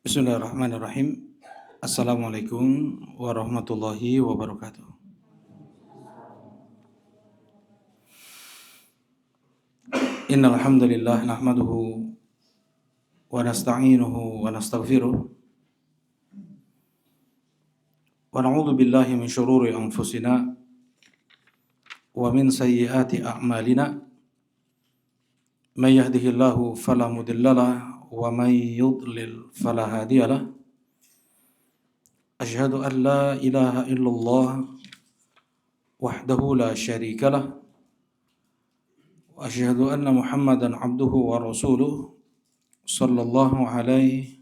Bismillahirrahmanirrahim. Assalamualaikum warahmatullahi wabarakatuh. Innal hamdalillah nahmaduhu wa nasta'inuhu wa nastaghfiruh wa na'udzu billahi min shururi anfusina wa min sayyiati a'malina. May yahdihillahu fala mudhillalah wa may yudlil fala hadiyalah. Asyhadu an la ilaha illallah wahdahu la syarikalah wa asyhadu anna Muhammadan abduhu wa rasuluh sallallahu alaihi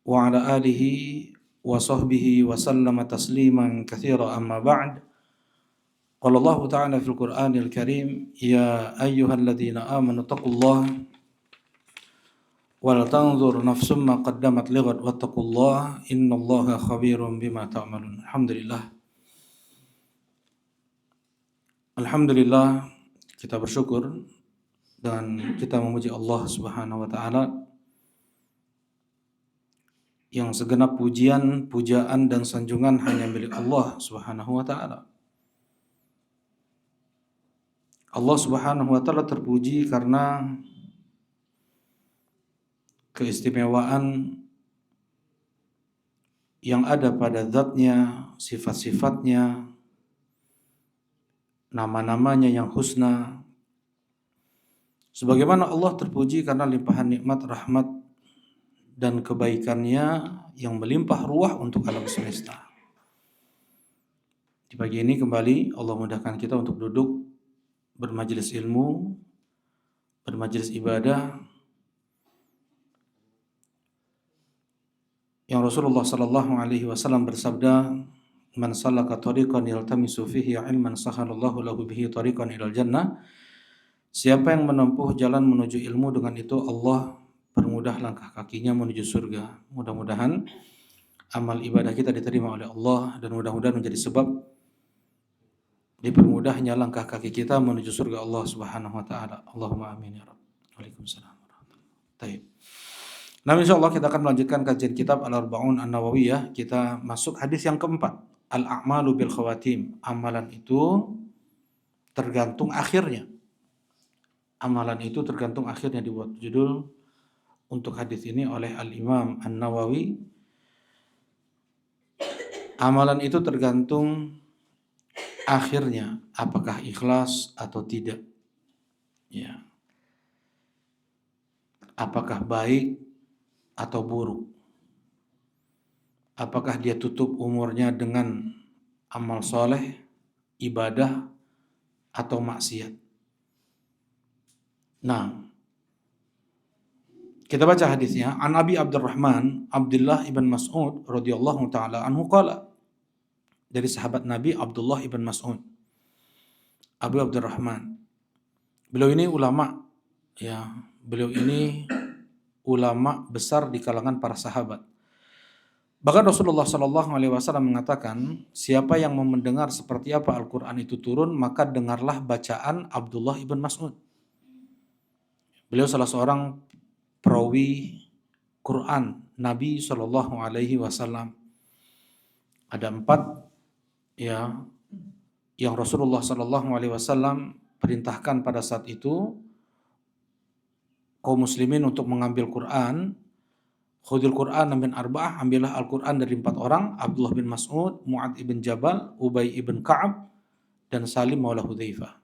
wa ala alihi wa sahbihi wa sallama tasliman katsira amma ba'd. Qala Allah ta'ala fil Qur'anil Karim, ya ayyuhalladzina amanu taqullaha wal tanzur nafsum ma qaddamat lighad wattaqullaha innallaha khabirum bima ta'malun. Alhamdulillah, kita bersyukur dan kita memuji Allah Subhanahu wa taala yang segenap pujian, pujaan dan sanjungan hanya milik Allah Subhanahu wa taala. Allah Subhanahu wa taala terpuji karena keistimewaan yang ada pada zatnya, sifat-sifatnya, nama-namanya yang husna. Sebagaimana Allah terpuji karena limpahan nikmat, rahmat dan kebaikannya yang melimpah ruah untuk alam semesta. Di pagi ini kembali Allah mudahkan kita untuk duduk bermajelis ilmu, bermajelis ibadah yang Rasulullah sallallahu alaihi wasallam bersabda, "Man salaka tariqan yaltamisu fihi ilman sahalallahu lahu bihi tariqan ilal jannah." Siapa yang menempuh jalan menuju ilmu, dengan itu Allah permudah langkah kakinya menuju surga. Mudah-mudahan amal ibadah kita diterima oleh Allah dan mudah-mudahan menjadi sebab dipermudahnya langkah kaki kita menuju surga Allah Subhanahu wa taala. Allahumma amin ya rabb. Waalaikumsalam warahmatullahi wabarakatuh. Nah, insyaallah kita akan melanjutkan kajian kitab Al-Arba'un An-Nawawiyah. Kita masuk hadis yang keempat. Al-a'malu bil khawatim. Amalan itu tergantung akhirnya. Amalan itu tergantung akhirnya, dibuat judul untuk hadis ini oleh Al-Imam An-Nawawi. Amalan itu tergantung akhirnya, apakah ikhlas atau tidak. Ya. Apakah baik atau buruk. Apakah dia tutup umurnya dengan amal soleh, ibadah, atau maksiat. Nah, kita baca hadisnya. An Abi Abdurrahman Abdullah ibn Mas'ud radhiyallahu taala anhu qala, dari sahabat Nabi Abdullah ibn Mas'ud, Abu Abdurrahman. Beliau ini ulama, ya. Beliau ini ulama besar di kalangan para sahabat. Bahkan Rasulullah sallallahu alaihi wasallam mengatakan, siapa yang mau mendengar seperti apa Al-Qur'an itu turun, maka dengarlah bacaan Abdullah ibn Mas'ud. Beliau salah seorang perawi Quran Nabi sallallahu alaihi wasallam. Ada 4 ya yang Rasulullah sallallahu alaihi wasallam perintahkan pada saat itu kaum muslimin untuk mengambil Quran. Khudil Quran min arba'ah, ambillah Al-Quran dari 4 orang, Abdullah bin Mas'ud, Mu'ad ibn Jabal, Ubay ibn Ka'ab, dan Salim maula Hudzaifah.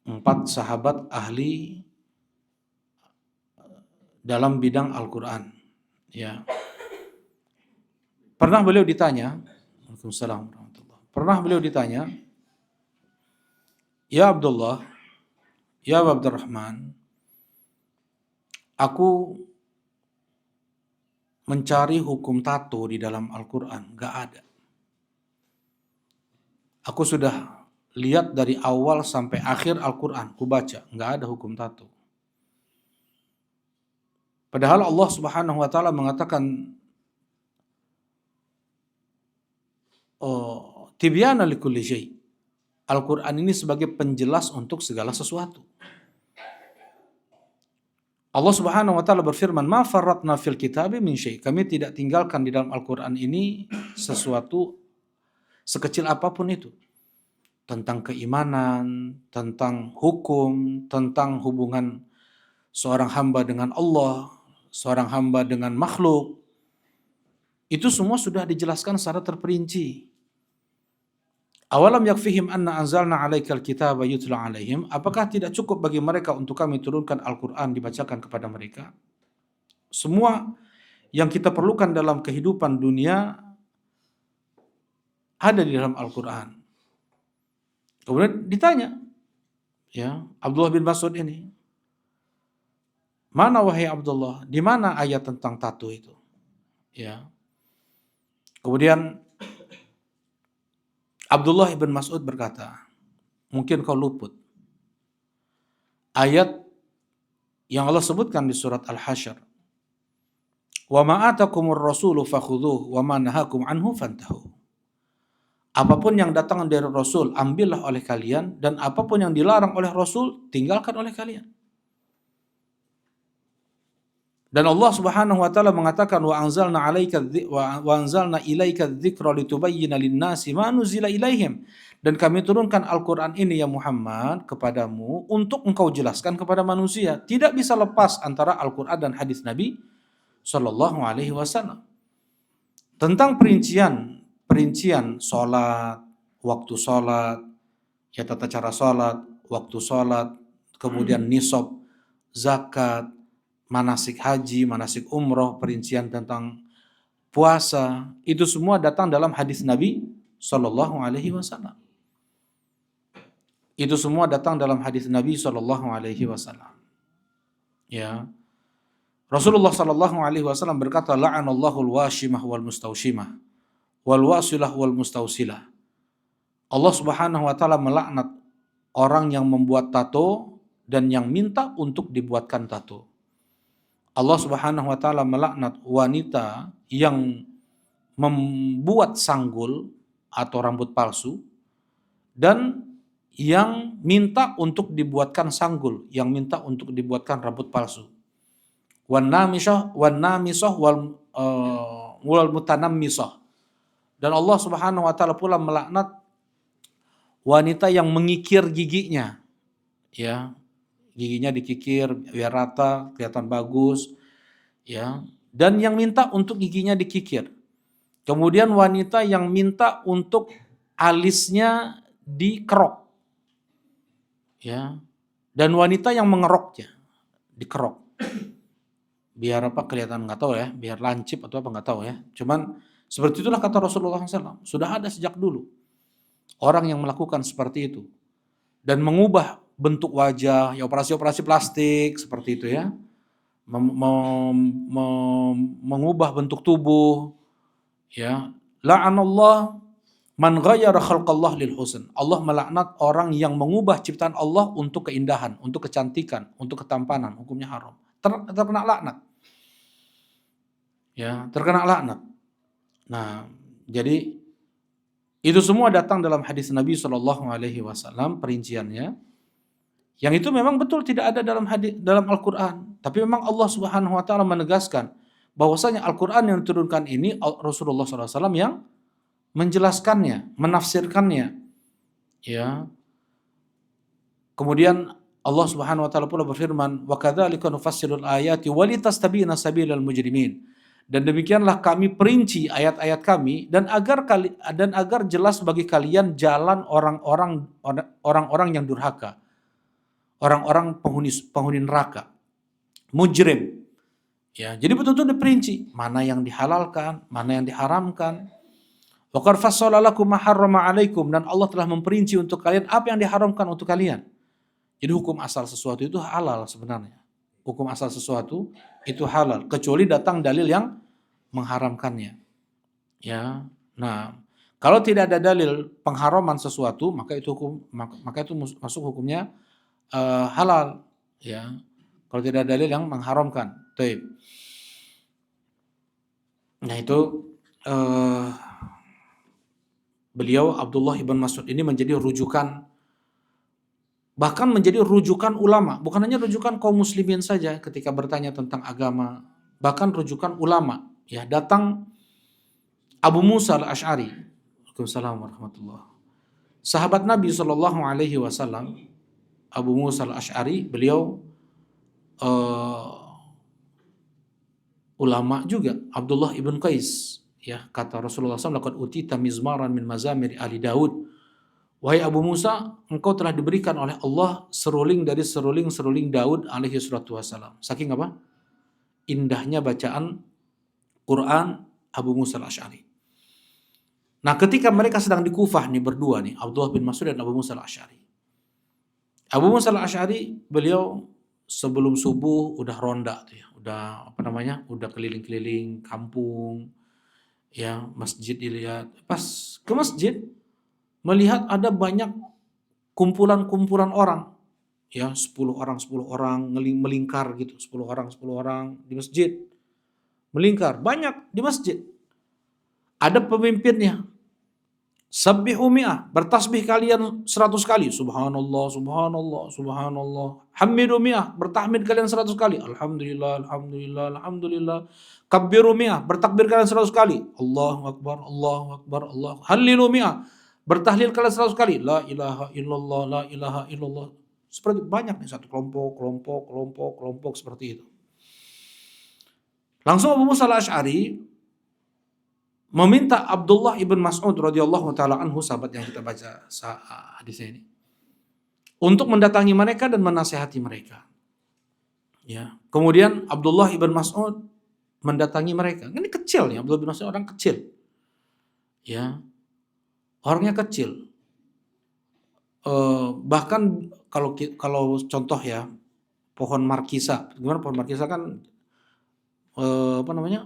4 sahabat ahli dalam bidang Al-Quran. Ya. Pernah beliau ditanya, Waalaikumsalam warahmatullahi. Pernah beliau ditanya, ya Abdullah, ya Abdurrahman, aku mencari hukum tato di dalam Al-Quran, gak ada. Aku sudah lihat dari awal sampai akhir Al-Quran, ku baca, gak ada hukum tato. Padahal Allah Subhanahu wa taala mengatakan, tibyana likulli syai'. Al-Quran ini sebagai penjelas untuk segala sesuatu. Allah Subhanahu wa taala berfirman, "Ma farratna fil kitabi min syai." Kami tidak tinggalkan di dalam Al-Qur'an ini sesuatu sekecil apapun itu. Tentang keimanan, tentang hukum, tentang hubungan seorang hamba dengan Allah, seorang hamba dengan makhluk. Itu semua sudah dijelaskan secara terperinci. Awalam yakfihim anna anzalna alaikal kitaba yutla alaihim. Apakah tidak cukup bagi mereka untuk kami turunkan Al-Quran dibacakan kepada mereka? Semua yang kita perlukan dalam kehidupan dunia ada di dalam Al-Quran. Kemudian ditanya, ya, Abdullah bin Mas'ud ini, mana wahai Abdullah, di mana ayat tentang tato itu? Ya. Kemudian Abdullah bin Mas'ud berkata, mungkin kau luput. Ayat yang Allah sebutkan di surat Al-Hasyr. Wa ma atakumur rasulu fakhudhuhu wa ma nahakum anhu fantahu. Apapun yang datang dari Rasul, ambillah oleh kalian, dan apapun yang dilarang oleh Rasul, tinggalkan oleh kalian. Dan Allah Subhanahu wa taala mengatakan wa anzalna ilaika dzikra litubayyana lin-nasi ma nuzila ilaihim. Dan kami turunkan Al-Qur'an ini ya Muhammad kepadamu untuk engkau jelaskan kepada manusia. Tidak bisa lepas antara Al-Qur'an dan hadis Nabi sallallahu alaihi wasallam. Tentang perincian salat, waktu salat, ya tata cara salat, waktu salat, kemudian nisab zakat, manasik haji, manasik umroh, perincian tentang puasa, itu semua datang dalam hadis Nabi Sallallahu Alaihi Wasallam. Itu semua datang dalam hadis Nabi Sallallahu Alaihi Wasallam. Ya, Rasulullah Sallallahu Alaihi Wasallam berkata, "La'anallahu al-washimah wal mustaushimah, wal wasilah wal mustausilah." Allah Subhanahu Wa Taala melaknat orang yang membuat tato dan yang minta untuk dibuatkan tato. Allah Subhanahu wa taala melaknat wanita yang membuat sanggul atau rambut palsu dan yang minta untuk dibuatkan sanggul, yang minta untuk dibuatkan rambut palsu. Wan namisah wal mutanammisah. Dan Allah Subhanahu wa taala pula melaknat wanita yang mengikir giginya. Ya, giginya dikikir biar rata, kelihatan bagus, ya. Dan yang minta untuk giginya dikikir. Kemudian wanita yang minta untuk alisnya dikerok, ya. Dan wanita yang mengeroknya, dikerok. Biar apa kelihatan nggak tahu ya, biar lancip atau apa nggak tahu ya. Cuman seperti itulah kata Rasulullah SAW. Sudah ada sejak dulu orang yang melakukan seperti itu dan mengubah bentuk wajah, ya operasi-operasi plastik seperti itu ya, mengubah bentuk tubuh, ya. La'anallah man ghayyara khalqallah lil husn. Allah melaknat orang yang mengubah ciptaan Allah untuk keindahan, untuk kecantikan, untuk ketampanan, hukumnya haram. Terkena laknat. Ya, terkena laknat. Nah, jadi itu semua datang dalam hadis Nabi Shallallahu Alaihi Wasallam perinciannya. Yang itu memang betul tidak ada dalam Al-Quran. Tapi memang Allah Subhanahu Wa Taala menegaskan bahwasanya Al-Quran yang diturunkan ini Rasulullah SAW yang menjelaskannya, menafsirkannya. Ya. Kemudian Allah Subhanahu Wa Taala pula berfirman, wa kadzalika nufassilul ayati walitastabina sabilal mujrimin. Dan demikianlah kami perinci ayat-ayat kami dan agar jelas bagi kalian jalan orang-orang yang durhaka. Orang-orang penghuni neraka, mujrim. Ya, jadi betul-betul diperinci mana yang dihalalkan, mana yang diharamkan. Wa qad fassala lakum ma harrama 'alaikum, dan Allah telah memperinci untuk kalian apa yang diharamkan untuk kalian. Jadi hukum asal sesuatu itu halal sebenarnya. Hukum asal sesuatu itu halal kecuali datang dalil yang mengharamkannya. Ya. Nah, kalau tidak ada dalil pengharaman sesuatu, maka itu masuk hukumnya halal, ya. Kalau tidak ada dalil yang mengharamkan. Taib. Nah itu beliau Abdullah ibn Mas'ud ini menjadi rujukan bahkan menjadi rujukan ulama, bukan hanya rujukan kaum muslimin saja ketika bertanya tentang agama, bahkan rujukan ulama. Ya, datang Abu Musa al-Ash'ari. Waalaikumsalam warahmatullahi. Sahabat Nabi Shallallahu Alaihi Wasallam, Abu Musa al-Ash'ari, beliau ulama juga. Abdullah ibn Qais, ya, kata Rasulullah SAW, laqad utita mizmaran min mazamir ali Daud. Wahai Abu Musa, engkau telah diberikan oleh Allah seruling dari seruling-seruling Daud alaihi salatu wassalam. Saking apa? Indahnya bacaan Quran Abu Musa al-Ash'ari. Nah, ketika mereka sedang di Kufah nih berdua nih, Abdullah bin Mas'ud dan Abu Musa al-Ash'ari. Abu Musa al-Ash'ari, beliau sebelum subuh udah ronda tuh ya, udah udah keliling-keliling kampung, ya, masjid dilihat. Pas ke masjid, melihat ada banyak kumpulan-kumpulan orang, ya, 10 orang melingkar gitu, 10 orang di masjid, melingkar banyak di masjid. Ada pemimpinnya, sabbihu mi'ah, bertasbih kalian 100 kali, subhanallah, subhanallah, subhanallah. Hamidu mi'ah, bertahmid kalian 100 kali, alhamdulillah, alhamdulillah, alhamdulillah. Kabbiru mi'ah, bertakbir kalian 100 kali, Allahu akbar, Allahu akbar, Allah. Hallilu mi'ah, bertahlil kalian 100 kali, la ilaha illallah, la ilaha illallah. Seperti banyak nih, satu kelompok seperti itu. Langsung Abu Musa al-Ash'ari meminta Abdullah ibn Mas'ud radhiyallahu taala anhu, sahabat yang kita baca hadis ini, untuk mendatangi mereka dan menasihati mereka. Ya, kemudian Abdullah ibn Mas'ud mendatangi mereka. Ini kecil nih, Abdullah ibn Mas'ud orang kecil. Ya, orangnya kecil. Bahkan kalau contoh ya, pohon markisa. Gimana pohon markisa kan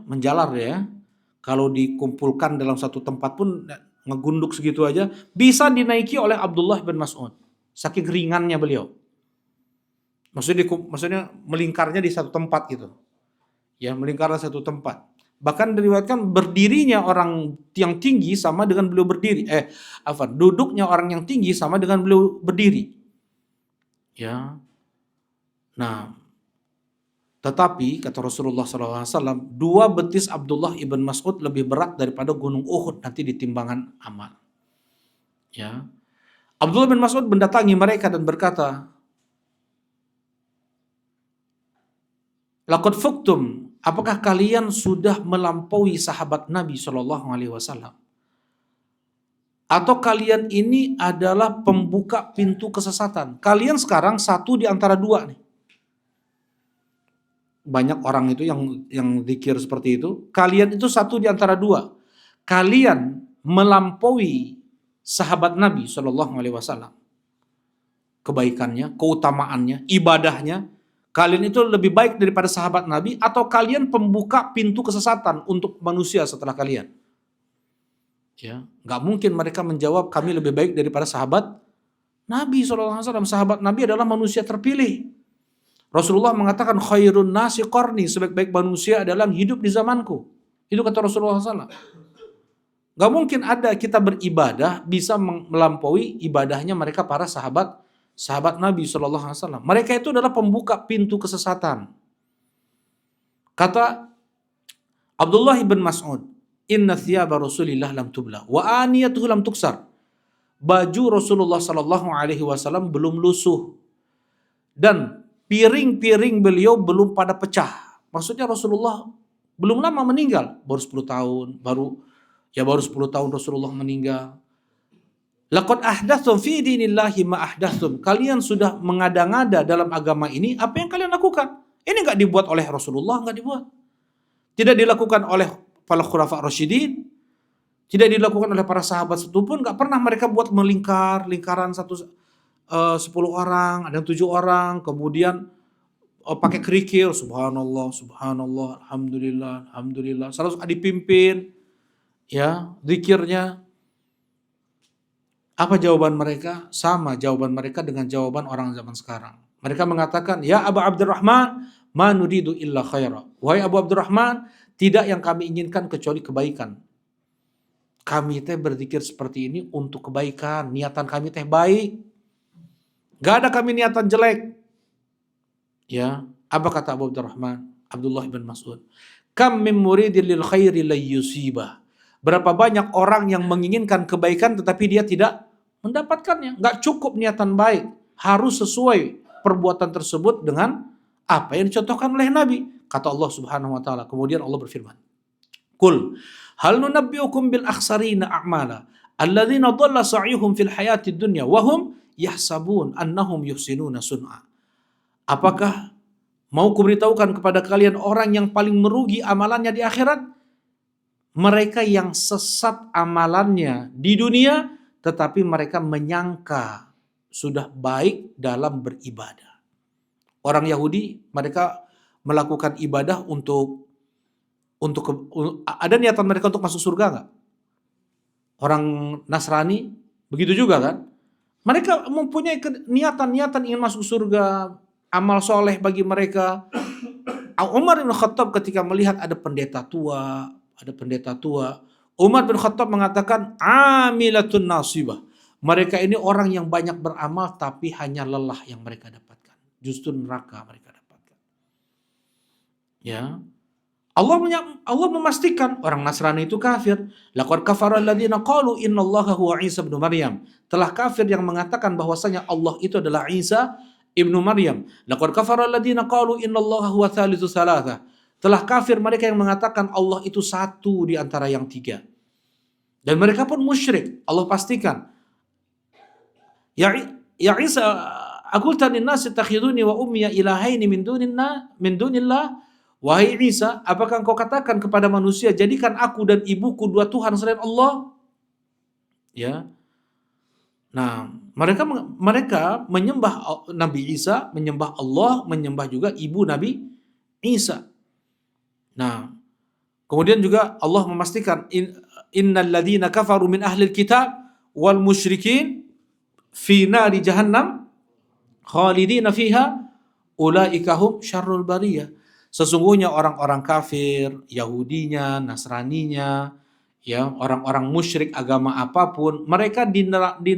menjalar ya. Kalau dikumpulkan dalam satu tempat pun ngegunduk segitu aja bisa dinaiki oleh Abdullah bin Mas'ud. Saking ringannya beliau. Maksudnya melingkarnya di satu tempat gitu. Ya, melingkar di satu tempat. Bahkan diriwayatkan berdirinya orang yang tinggi sama dengan beliau berdiri. Duduknya orang yang tinggi sama dengan beliau berdiri. Ya. Nah, tetapi kata Rasulullah SAW, 2 betis Abdullah ibn Mas'ud lebih berat daripada gunung Uhud nanti di timbangan amal. Ya, Abdullah bin Mas'ud mendatangi mereka dan berkata, laqad fuktum, apakah kalian sudah melampaui sahabat Nabi Shallallahu Alaihi Wasallam? Atau kalian ini adalah pembuka pintu kesesatan? Kalian sekarang satu di antara 2 nih. Banyak orang itu yang zikir seperti itu. Kalian itu satu di antara 2. Kalian melampaui sahabat Nabi Shallallahu Alaihi Wasallam. Kebaikannya, keutamaannya, ibadahnya. Kalian itu lebih baik daripada sahabat Nabi, atau kalian pembuka pintu kesesatan untuk manusia setelah kalian? Ya, nggak mungkin mereka menjawab kami lebih baik daripada sahabat Nabi SAW. Sahabat Nabi adalah manusia terpilih. Rasulullah mengatakan khairun nasi qarni, sebaik-baik manusia adalah yang hidup di zamanku. Itu kata Rasulullah SAW. Gak mungkin ada kita beribadah bisa melampaui ibadahnya mereka para sahabat Nabi SAW. Mereka itu adalah pembuka pintu kesesatan. Kata Abdullah ibn Mas'ud, inna thiyaba Rasulillah lam tubla wa aniyatuhu lam tuksar. Baju Rasulullah SAW belum lusuh dan piring-piring beliau belum pada pecah. Maksudnya Rasulullah belum lama meninggal, baru 10 tahun, baru 10 tahun Rasulullah meninggal. Laqad ahdatsum fi dinillahi ma ahdatsum. Kalian sudah mengada-ngada dalam agama ini apa yang kalian lakukan. Ini enggak dibuat oleh Rasulullah, enggak dibuat. Tidak dilakukan oleh para khulafa rasyidin, tidak dilakukan oleh para sahabat satupun, enggak pernah mereka buat lingkaran 10 orang, ada 7 orang, kemudian pakai kerikil, subhanallah, subhanallah, alhamdulillah, alhamdulillah, selalu dipimpin, ya, zikirnya. Apa jawaban mereka? Sama jawaban mereka dengan jawaban orang zaman sekarang. Mereka mengatakan, ya Abu Abdurrahman, ma nuridu illa khaira. Wahai Abu Abdurrahman, tidak yang kami inginkan kecuali kebaikan. Kami teh berzikir seperti ini untuk kebaikan, niatan kami teh baik. Gak ada kami niatan jelek. Ya, apa kata Abdullah ibn Mas'ud? Kam min muridin lil khairi la yusibah. Berapa banyak orang yang menginginkan kebaikan tetapi dia tidak mendapatkannya. Gak cukup niatan baik. Harus sesuai perbuatan tersebut dengan apa yang dicontohkan oleh Nabi. Kata Allah Subhanahu wa taala. Kemudian Allah berfirman, "Qul hal nunabbi'ukum bil akhsarina a'mala alladzina dhalla sa'yuhum fil hayatid dunya wa hum yahsabun annahum yuhsinuna sun'a." Apakah mau kuberitahukan kepada kalian orang yang paling merugi amalannya di akhirat? Mereka yang sesat amalannya di dunia, tetapi mereka menyangka sudah baik dalam beribadah. Orang Yahudi, mereka melakukan ibadah untuk ada niatan mereka untuk masuk surga nggak? Orang Nasrani begitu juga kan? Mereka mempunyai niatan ingin masuk surga, amal soleh bagi mereka. Umar bin Khattab ketika melihat ada pendeta tua, Umar bin Khattab mengatakan, amilatun nasibah. Mereka ini orang yang banyak beramal tapi hanya lelah yang mereka dapatkan. Justru neraka mereka dapatkan. Ya. Allah memastikan orang Nasrani itu kafir. Laqad kafara alladziina qalu innallaha huwa Isa ibnu Maryam. Telah kafir yang mengatakan bahwasanya Allah itu adalah Isa ibnu Maryam. Laqad kafara alladziina qalu innallaha huwa tsalitsu tsalatsa. Telah kafir mereka yang mengatakan Allah itu satu di antara yang tiga. Dan mereka pun musyrik. Allah pastikan. Ya Isa, aqulta lin-nasi ittakhiduni wa ummiya ilahaini min dunillah. Wahai Isa, apakah engkau katakan kepada manusia, jadikan aku dan ibuku dua Tuhan selain Allah? Ya. Nah, mereka menyembah Nabi Isa, menyembah Allah, menyembah juga ibu Nabi Isa. Nah, kemudian juga Allah memastikan innal ladzina kafaru min ahlil kitab wal musyrikin fi nari jahannam khalidina fiha ulaika hum syarrul bariyah. Sesungguhnya orang-orang kafir, Yahudinya, Nasraninya, ya, orang-orang musyrik agama apapun, mereka di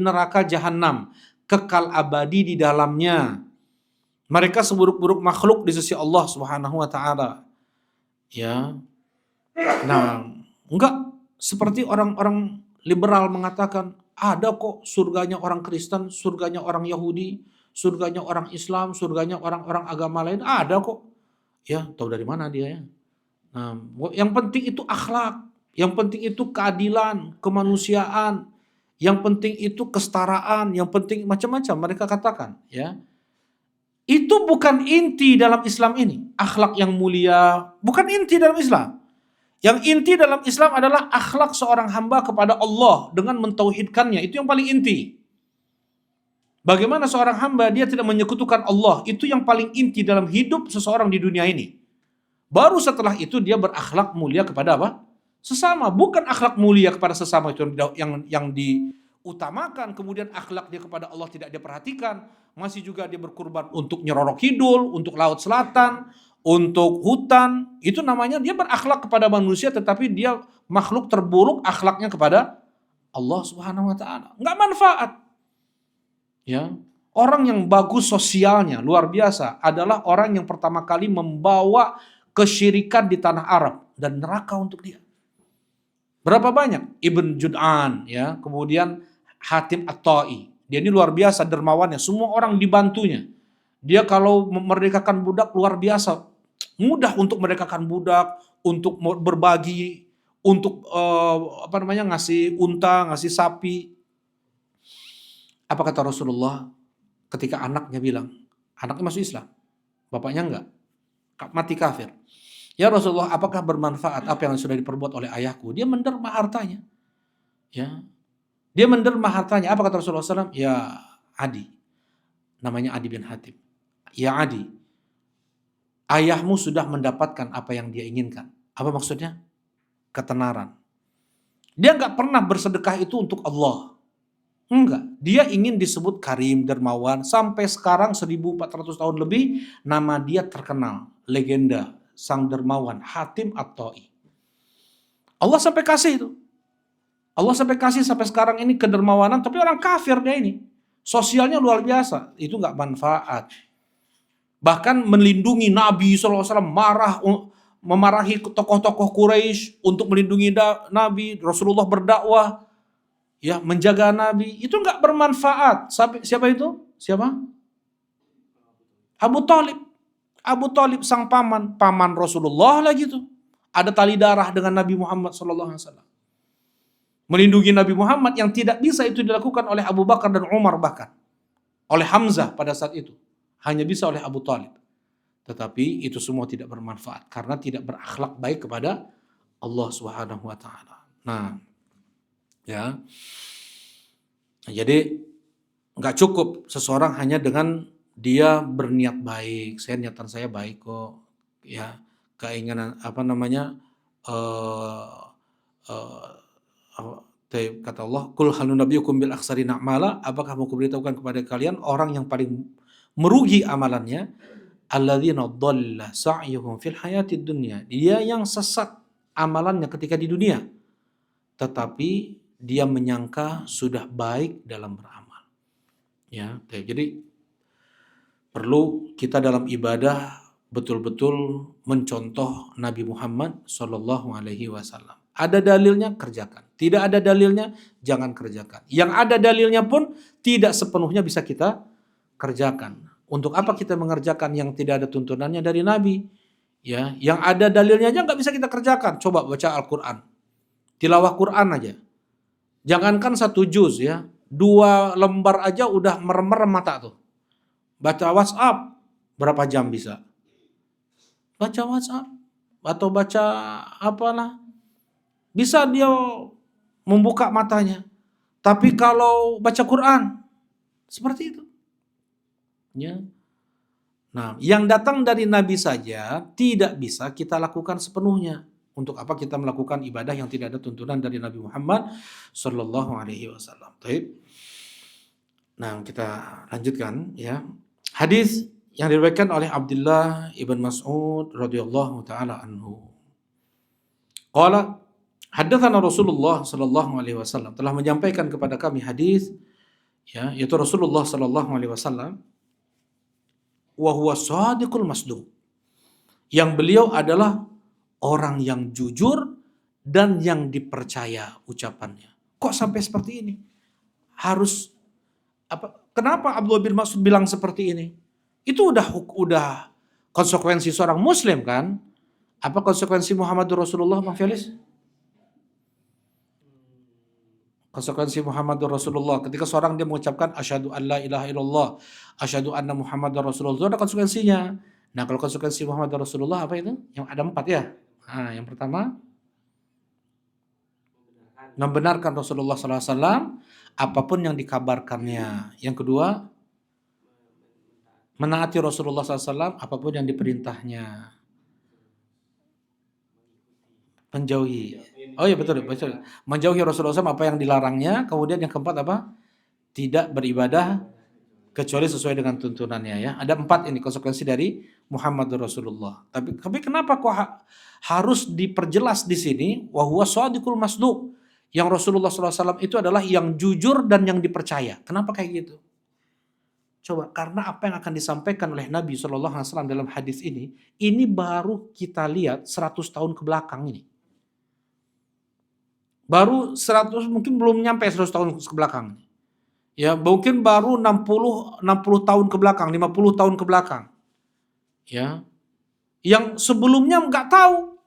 neraka jahanam, kekal abadi di dalamnya. Mereka seburuk-buruk makhluk di sisi Allah Subhanahu wa taala. Ya. Nah, enggak seperti orang-orang liberal mengatakan ada kok surganya orang Kristen, surganya orang Yahudi, surganya orang Islam, surganya orang-orang agama lain, ada kok. Ya, tahu dari mana dia ya. Nah, yang penting itu akhlak, yang penting itu keadilan, kemanusiaan, yang penting itu kesetaraan, yang penting macam-macam mereka katakan, ya. Itu bukan inti dalam Islam ini. Akhlak yang mulia bukan inti dalam Islam. Yang inti dalam Islam adalah akhlak seorang hamba kepada Allah dengan mentauhidkannya. Itu yang paling inti. Bagaimana seorang hamba dia tidak menyekutukan Allah, itu yang paling inti dalam hidup seseorang di dunia ini. Baru setelah itu dia berakhlak mulia kepada apa? Sesama. Bukan akhlak mulia kepada sesama itu yang diutamakan, kemudian akhlak dia kepada Allah tidak dia perhatikan. Masih juga dia berkurban untuk Nyeroro Kidul, untuk Laut Selatan, untuk hutan. Itu namanya dia berakhlak kepada manusia tetapi dia makhluk terburuk akhlaknya kepada Allah Subhanahu wa taala. Enggak manfaat. Ya, orang yang bagus sosialnya luar biasa adalah orang yang pertama kali membawa kesyirikan di tanah Arab dan neraka untuk dia. Berapa banyak? Ibn Jud'an, ya, kemudian Hatim At-Ta'i. Dia ini luar biasa dermawannya, semua orang dibantunya. Dia kalau memerdekakan budak luar biasa, mudah untuk merdekakan budak, untuk berbagi, untuk ngasih unta, ngasih sapi. Apa kata Rasulullah ketika anaknya bilang, anaknya masuk Islam, bapaknya enggak, mati kafir. Ya Rasulullah, apakah bermanfaat apa yang sudah diperbuat oleh ayahku? Dia menderma hartanya. Ya, dia menderma hartanya. Apa kata Rasulullah SAW? Ya Adi, namanya Adi bin Hatim. Ya Adi, ayahmu sudah mendapatkan apa yang dia inginkan. Apa maksudnya? Ketenaran. Dia enggak pernah bersedekah itu untuk Allah. Enggak, dia ingin disebut karim, dermawan. Sampai sekarang 1400 tahun lebih, nama dia terkenal, legenda, sang dermawan, Hatim At-Ta'i. Allah sampai kasih itu. Allah sampai kasih sampai sekarang ini kedermawanan, tapi orang kafir dia ini. Sosialnya luar biasa, itu nggak manfaat. Bahkan melindungi Nabi SAW, memarahi tokoh-tokoh Quraisy untuk melindungi Nabi, Rasulullah berdakwah, ya menjaga Nabi, itu nggak bermanfaat. Siapa itu? Siapa? Abu Talib. Abu Talib sang paman Rasulullah lagi tuh. Ada tali darah dengan Nabi Muhammad SAW. Melindungi Nabi Muhammad yang tidak bisa itu dilakukan oleh Abu Bakar dan Umar, bahkan oleh Hamzah pada saat itu. Hanya bisa oleh Abu Talib. Tetapi itu semua tidak bermanfaat karena tidak berakhlak baik kepada Allah Subhanahu wa taala. Nah, ya. Jadi nggak cukup seseorang hanya dengan dia berniat baik, niatan saya baik kok, ya keinginan kata Allah, kul hal nunabbiukum bil akhsarina a'mala, apakah mau kuberitahukan kepada kalian orang yang paling merugi amalannya, alladzina dhalla sa'yuhum fil hayatid dunya, dia yang sesat amalannya ketika di dunia, tetapi dia menyangka sudah baik dalam beramal. Ya, jadi perlu kita dalam ibadah betul-betul mencontoh Nabi Muhammad Shallallahu Alaihi Wasallam. Ada dalilnya, kerjakan. Tidak ada dalilnya, jangan kerjakan. Yang ada dalilnya pun tidak sepenuhnya bisa kita kerjakan. Untuk apa kita mengerjakan yang tidak ada tuntunannya dari Nabi? Ya, yang ada dalilnya aja nggak bisa kita kerjakan. Coba baca Al-Quran, tilawah Quran aja. Jangankan 1 juz ya, 2 lembar aja udah merem-merem mata tuh. Baca WhatsApp, berapa jam bisa? Baca WhatsApp atau baca apalah, bisa dia membuka matanya. Tapi kalau baca Quran, seperti itu. Ya. Nah, yang datang dari Nabi saja tidak bisa kita lakukan sepenuhnya. Untuk apa kita melakukan ibadah yang tidak ada tuntunan dari Nabi Muhammad Sallallahu Alaihi Wasallam. Nah, kita lanjutkan ya. Hadis yang diriwayatkan oleh Abdullah ibn Mas'ud radhiyallahu taala anhu. Qala haddatsana Rasulullah sallallahu alaihi wasallam, telah menyampaikan kepada kami hadis ya, yaitu Rasulullah sallallahu alaihi wasallam, wa huwa shadiqul masduq, yang beliau adalah orang yang jujur dan yang dipercaya ucapannya. Kok sampai seperti ini? Harus apa? Kenapa Abdullah bin Mas'ud bilang seperti ini? Itu udah konsekuensi seorang muslim kan? Apa konsekuensi Muhammadur Rasulullah, Bang Felis? Konsekuensi Muhammadur Rasulullah ketika seorang dia mengucapkan asyhadu an la ilaha illallah, asyhadu anna Muhammadar Rasulullah, itu ada konsekuensinya. Nah, kalau konsekuensi Muhammadur Rasulullah apa itu? Yang ada 4 ya. Nah, yang pertama membenarkan Rasulullah SAW apapun yang dikabarkannya. Yang kedua, menaati Rasulullah SAW apapun yang diperintahnya. Menjauhi. Oh iya betul. Menjauhi Rasulullah SAW apa yang dilarangnya. Kemudian yang keempat apa? Tidak beribadah kecuali sesuai dengan tuntunannya ya. Ada 4 ini konsekuensi dari Muhammadur Rasulullah. Tapi kenapa kok harus diperjelas di sini? Wa huwa shadiqul masduq. Yang Rasulullah SAW itu adalah yang jujur dan yang dipercaya. Kenapa kayak gitu? Coba, karena apa yang akan disampaikan oleh Nabi SAW dalam hadis ini baru kita lihat 100 tahun ke belakang ini. Baru 100, mungkin belum nyampe 100 tahun ke belakang. Ya, mungkin baru 60 tahun ke belakang, 50 tahun ke belakang. Ya. Yang sebelumnya nggak tahu.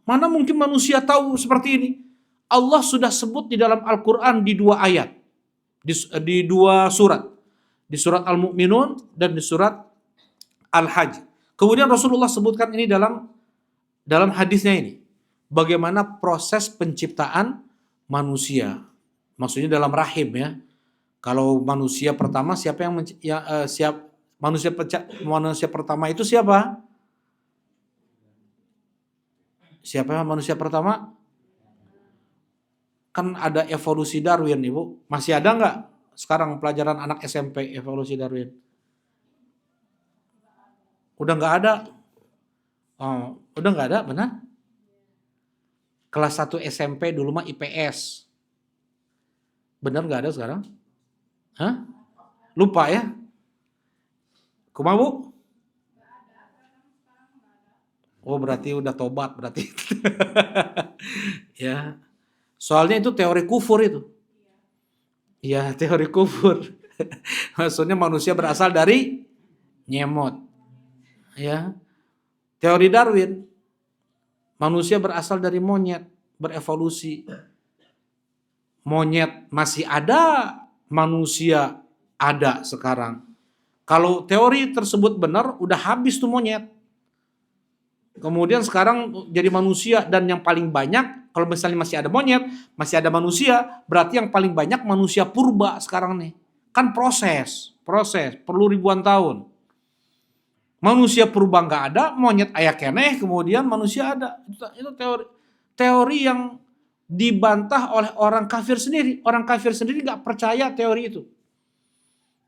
Mana mungkin manusia tahu seperti ini? Allah sudah sebut di dalam Al-Quran di 2 ayat. Di 2 surat. Di surat Al-Mu'minun dan di surat Al-Hajj. Kemudian Rasulullah sebutkan ini dalam hadisnya ini. Bagaimana proses penciptaan manusia. Maksudnya dalam rahim ya. Kalau manusia pertama siapa yang manusia pertama itu siapa? Siapa manusia pertama? Kan ada evolusi Darwin, Ibu. Masih ada nggak sekarang pelajaran anak SMP evolusi Darwin? Udah nggak ada. Oh, udah nggak ada, benar? Kelas 1 SMP dulu mah IPS. Benar nggak ada sekarang? Hah? Lupa ya? Kumaha Bu? Oh berarti udah tobat berarti. Ya. Soalnya itu teori kufur itu. Ya teori kufur. Maksudnya manusia berasal dari nyemot. Ya. Teori Darwin. Manusia berasal dari monyet. Berevolusi. Monyet masih ada. Manusia ada sekarang. Kalau teori tersebut benar, udah habis tuh monyet. Kemudian sekarang jadi manusia dan yang paling banyak, kalau misalnya masih ada monyet, masih ada manusia, berarti yang paling banyak manusia purba sekarang nih. Kan proses, perlu ribuan tahun. Manusia purba nggak ada, monyet ayah keneh, kemudian manusia ada. Itu teori yang dibantah oleh orang kafir sendiri. Orang kafir sendiri nggak percaya teori itu.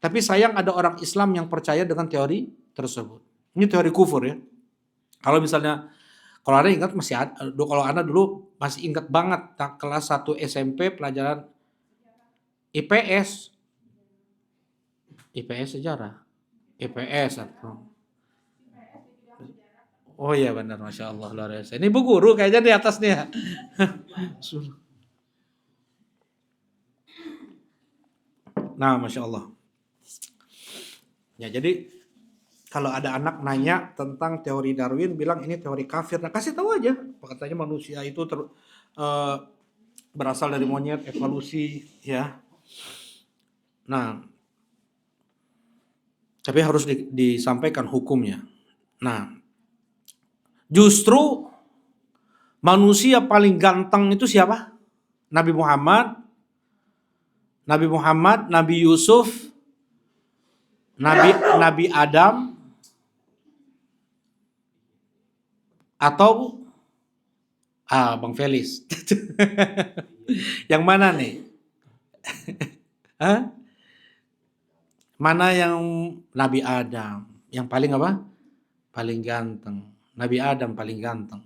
Tapi sayang ada orang Islam yang percaya dengan teori tersebut. Ini teori kufur ya. Kalau misalnya, kalau Anda ingat masih ada, kalau Anda dulu masih ingat banget kelas 1 SMP pelajaran IPS. IPS sejarah. IPS atau oh iya benar, Masya Allah luar biasa. Ini Bu Guru kayaknya di atasnya. Nah, Masya Allah. Ya jadi kalau ada anak nanya tentang teori Darwin, bilang ini teori kafir. Nah kasih tahu aja, katanya manusia itu berasal dari monyet, evolusi, ya. Nah, tapi harus disampaikan hukumnya. Nah, justru manusia paling ganteng itu siapa? Nabi Muhammad, Nabi Yusuf, Nabi Adam, atau Bang Felis. Yang mana nih? Hah? Mana yang Nabi Adam? Yang paling apa? Paling ganteng. Nabi Adam paling ganteng.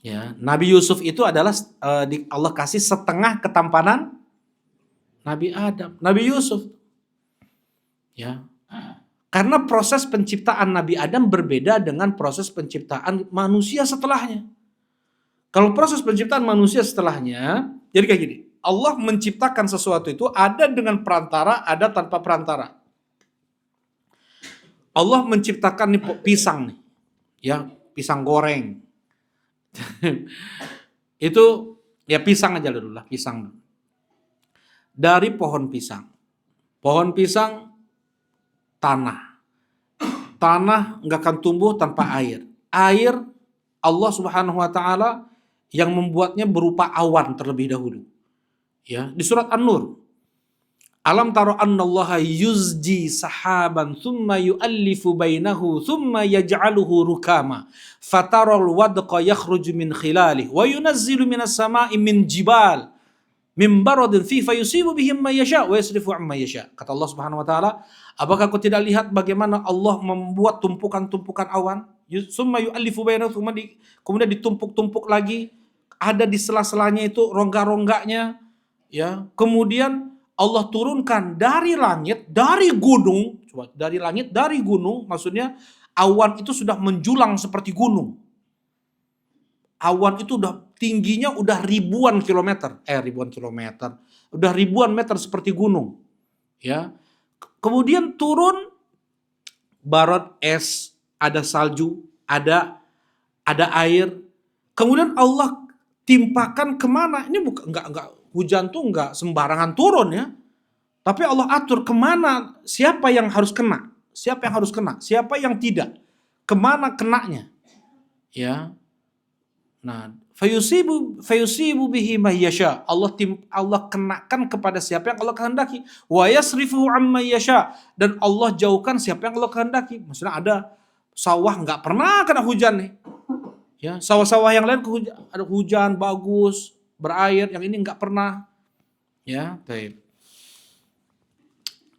Ya, Nabi Yusuf itu adalah Allah kasih setengah ketampanan Nabi Adam, Nabi Yusuf. Ya. Karena proses penciptaan Nabi Adam berbeda dengan proses penciptaan manusia setelahnya. Kalau proses penciptaan manusia setelahnya, jadi kayak gini. Allah menciptakan sesuatu itu ada dengan perantara, ada tanpa perantara. Allah menciptakan nih pisang nih. Ya, pisang goreng. Itu ya pisang aja dulu lah, pisang. Dari pohon pisang. Pohon pisang tanah. Tanah nggak akan tumbuh tanpa air. Air Allah Subhanahu wa taala yang membuatnya berupa awan terlebih dahulu. Ya, di surat An-Nur. Alam taro annallaha yuzji sahaban thumma yu'allifu bainahu thumma yaj'aluhu rukama fataral wadqa yakhruju min khilalihi wa yunazzilu minas sama'i min jibal min baradin fi fayusibu bihim may yasha wa yasrifu amma yasha. Kata Allah Subhanahu wa taala, apakah kau tidak lihat bagaimana Allah membuat tumpukan-tumpukan awan? Summa yu'allifu bainahu, kemudian ditumpuk-tumpuk lagi, ada di sela-selanya itu rongga-rongganya, ya. Kemudian Allah turunkan dari langit, dari gunung, coba dari langit, dari gunung, maksudnya awan itu sudah menjulang seperti gunung. Awan itu udah tingginya udah ribuan kilometer, udah ribuan meter seperti gunung, ya. Kemudian turun barat es, ada salju, ada air. Kemudian Allah timpakan kemana? Ini bukan nggak hujan tuh nggak sembarangan turun ya, tapi Allah atur kemana, siapa yang harus kena, siapa yang tidak, kemana kenanya, ya. Nah, fayusibu bihi may yasha. Allah kenakan kepada siapa yang Allah kehendaki. Wa yasrifuhu amma yasha, dan Allah jauhkan siapa yang Allah kehendaki. Maksudnya ada sawah nggak pernah kena hujan nih. Ya, sawah-sawah yang lain ada hujan bagus, berair, yang ini nggak pernah. Ya, baik.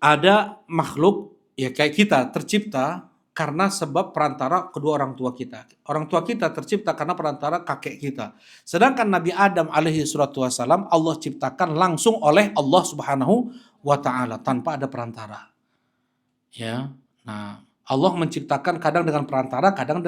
Ada makhluk ya kayak kita tercipta karena sebab perantara kedua orang tua kita. Orang tua kita tercipta karena perantara kakek kita. Sedangkan Nabi Adam alaihi salatu wassalam Allah ciptakan langsung oleh Allah Subhanahu wa taala tanpa ada perantara. Ya. Nah, Allah menciptakan kadang dengan perantara, kadang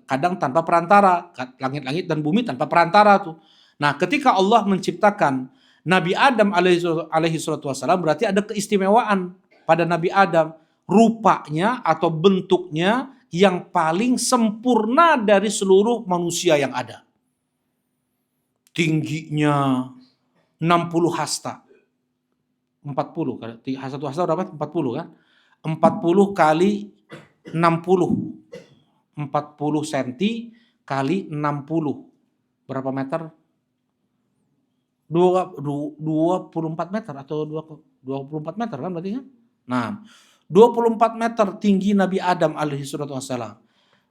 kadang tanpa perantara. Langit-langit dan bumi tanpa perantara tuh. Nah, ketika Allah menciptakan Nabi Adam alaihi salatu wassalam berarti ada keistimewaan pada Nabi Adam. Rupanya atau bentuknya yang paling sempurna dari seluruh manusia yang ada. Tingginya 60 hasta. 40 kan? Satu hasta berapa? 40 kan? 40 kali 60. 40 cm kali 60. Berapa meter? 24 meter atau 24 meter kan berarti kan? Nah, 24 meter tinggi Nabi Adam alaihi salatu wassalam.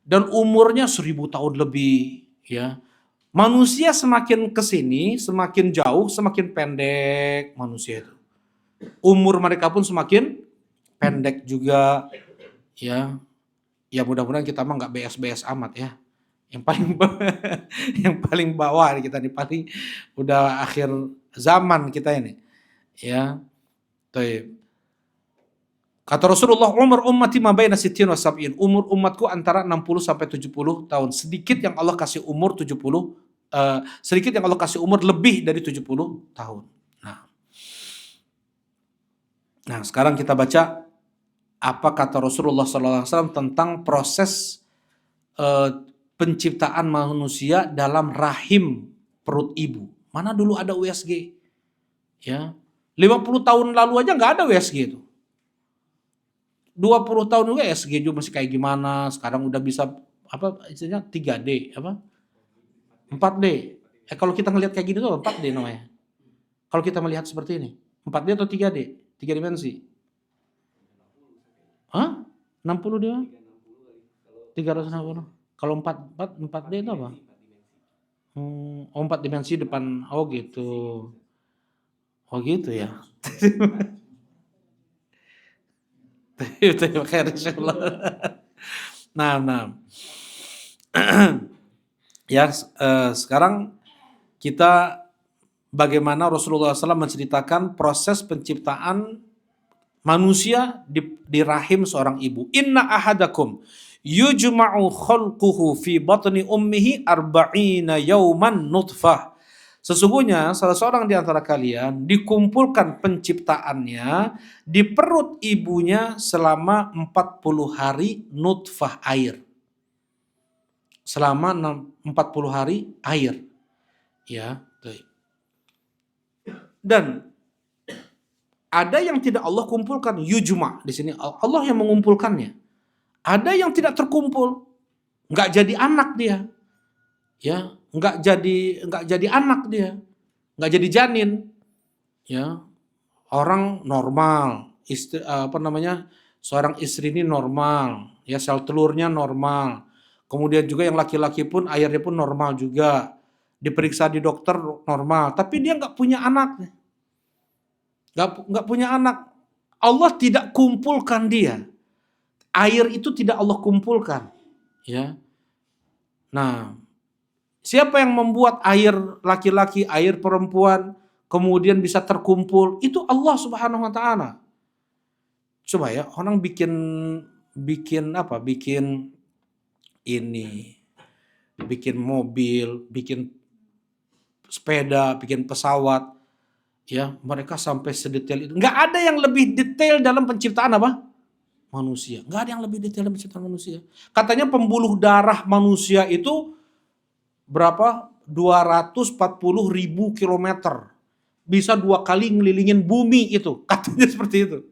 Dan umurnya 1000 tahun lebih, ya. Manusia semakin kesini, semakin jauh, semakin pendek manusia itu. Umur mereka pun semakin pendek juga, ya. Ya mudah-mudahan kita mah nggak BS-BS amat ya. Yang paling yang paling bawah kita nih, paling udah akhir zaman kita ini, ya. Baik. Kata Rasulullah, umur ummati ma baina sittin wa sab'in. Umur umatku antara 60 sampai 70 tahun. Sedikit yang Allah kasih umur 70, sedikit yang Allah kasih umur lebih dari 70 tahun. Nah, sekarang kita baca apa kata Rasulullah SAW tentang proses penciptaan manusia dalam rahim perut ibu. Mana dulu ada USG? Ya, 50 tahun lalu aja nggak ada USG itu. 20 tahun juga SG juga masih kayak gimana, sekarang udah bisa apa istilahnya 3D apa 4D. Kalau kita ngelihat kayak gini tuh 4D namanya. Kalau kita melihat seperti ini 4D atau 3D? 3 dimensi. Hah? 60 dia? 360. Kalau 4D itu apa? Oh, 4 dimensi depan. Oh gitu. Oh gitu ya. Nah. Ya, sekarang kita bagaimana Rasulullah SAW menceritakan proses penciptaan manusia di rahim seorang ibu. Inna ahadakum yujma'u khalquhu fi batni ummihi arba'ina yawman nutfah. Sesungguhnya salah seorang di antara kalian dikumpulkan penciptaannya di perut ibunya selama 40 hari nutfah air. Selama 40 hari air. Ya, dan ada yang tidak Allah kumpulkan, yujma di sini Allah yang mengumpulkannya. Ada yang tidak terkumpul, nggak jadi anak dia. Ya, nggak jadi anak dia, nggak jadi janin, ya. Orang normal, seorang istri ini normal, ya, sel telurnya normal. Kemudian juga yang laki-laki pun airnya pun normal juga, diperiksa di dokter normal, tapi dia nggak punya anak, nggak punya anak. Allah tidak kumpulkan dia, air itu tidak Allah kumpulkan, ya. Nah, siapa yang membuat air laki-laki, air perempuan, kemudian bisa terkumpul? Itu Allah Subhanahu wa Ta'ala. Coba ya, orang bikin mobil, bikin sepeda, bikin pesawat, ya, mereka sampai sedetail itu. Nggak ada yang lebih detail dalam penciptaan apa? Manusia. Nggak ada yang lebih detail dalam penciptaan manusia. Katanya pembuluh darah manusia itu berapa? 240.000 kilometer. Bisa 2 kali ngelilingin bumi itu. Katanya seperti itu.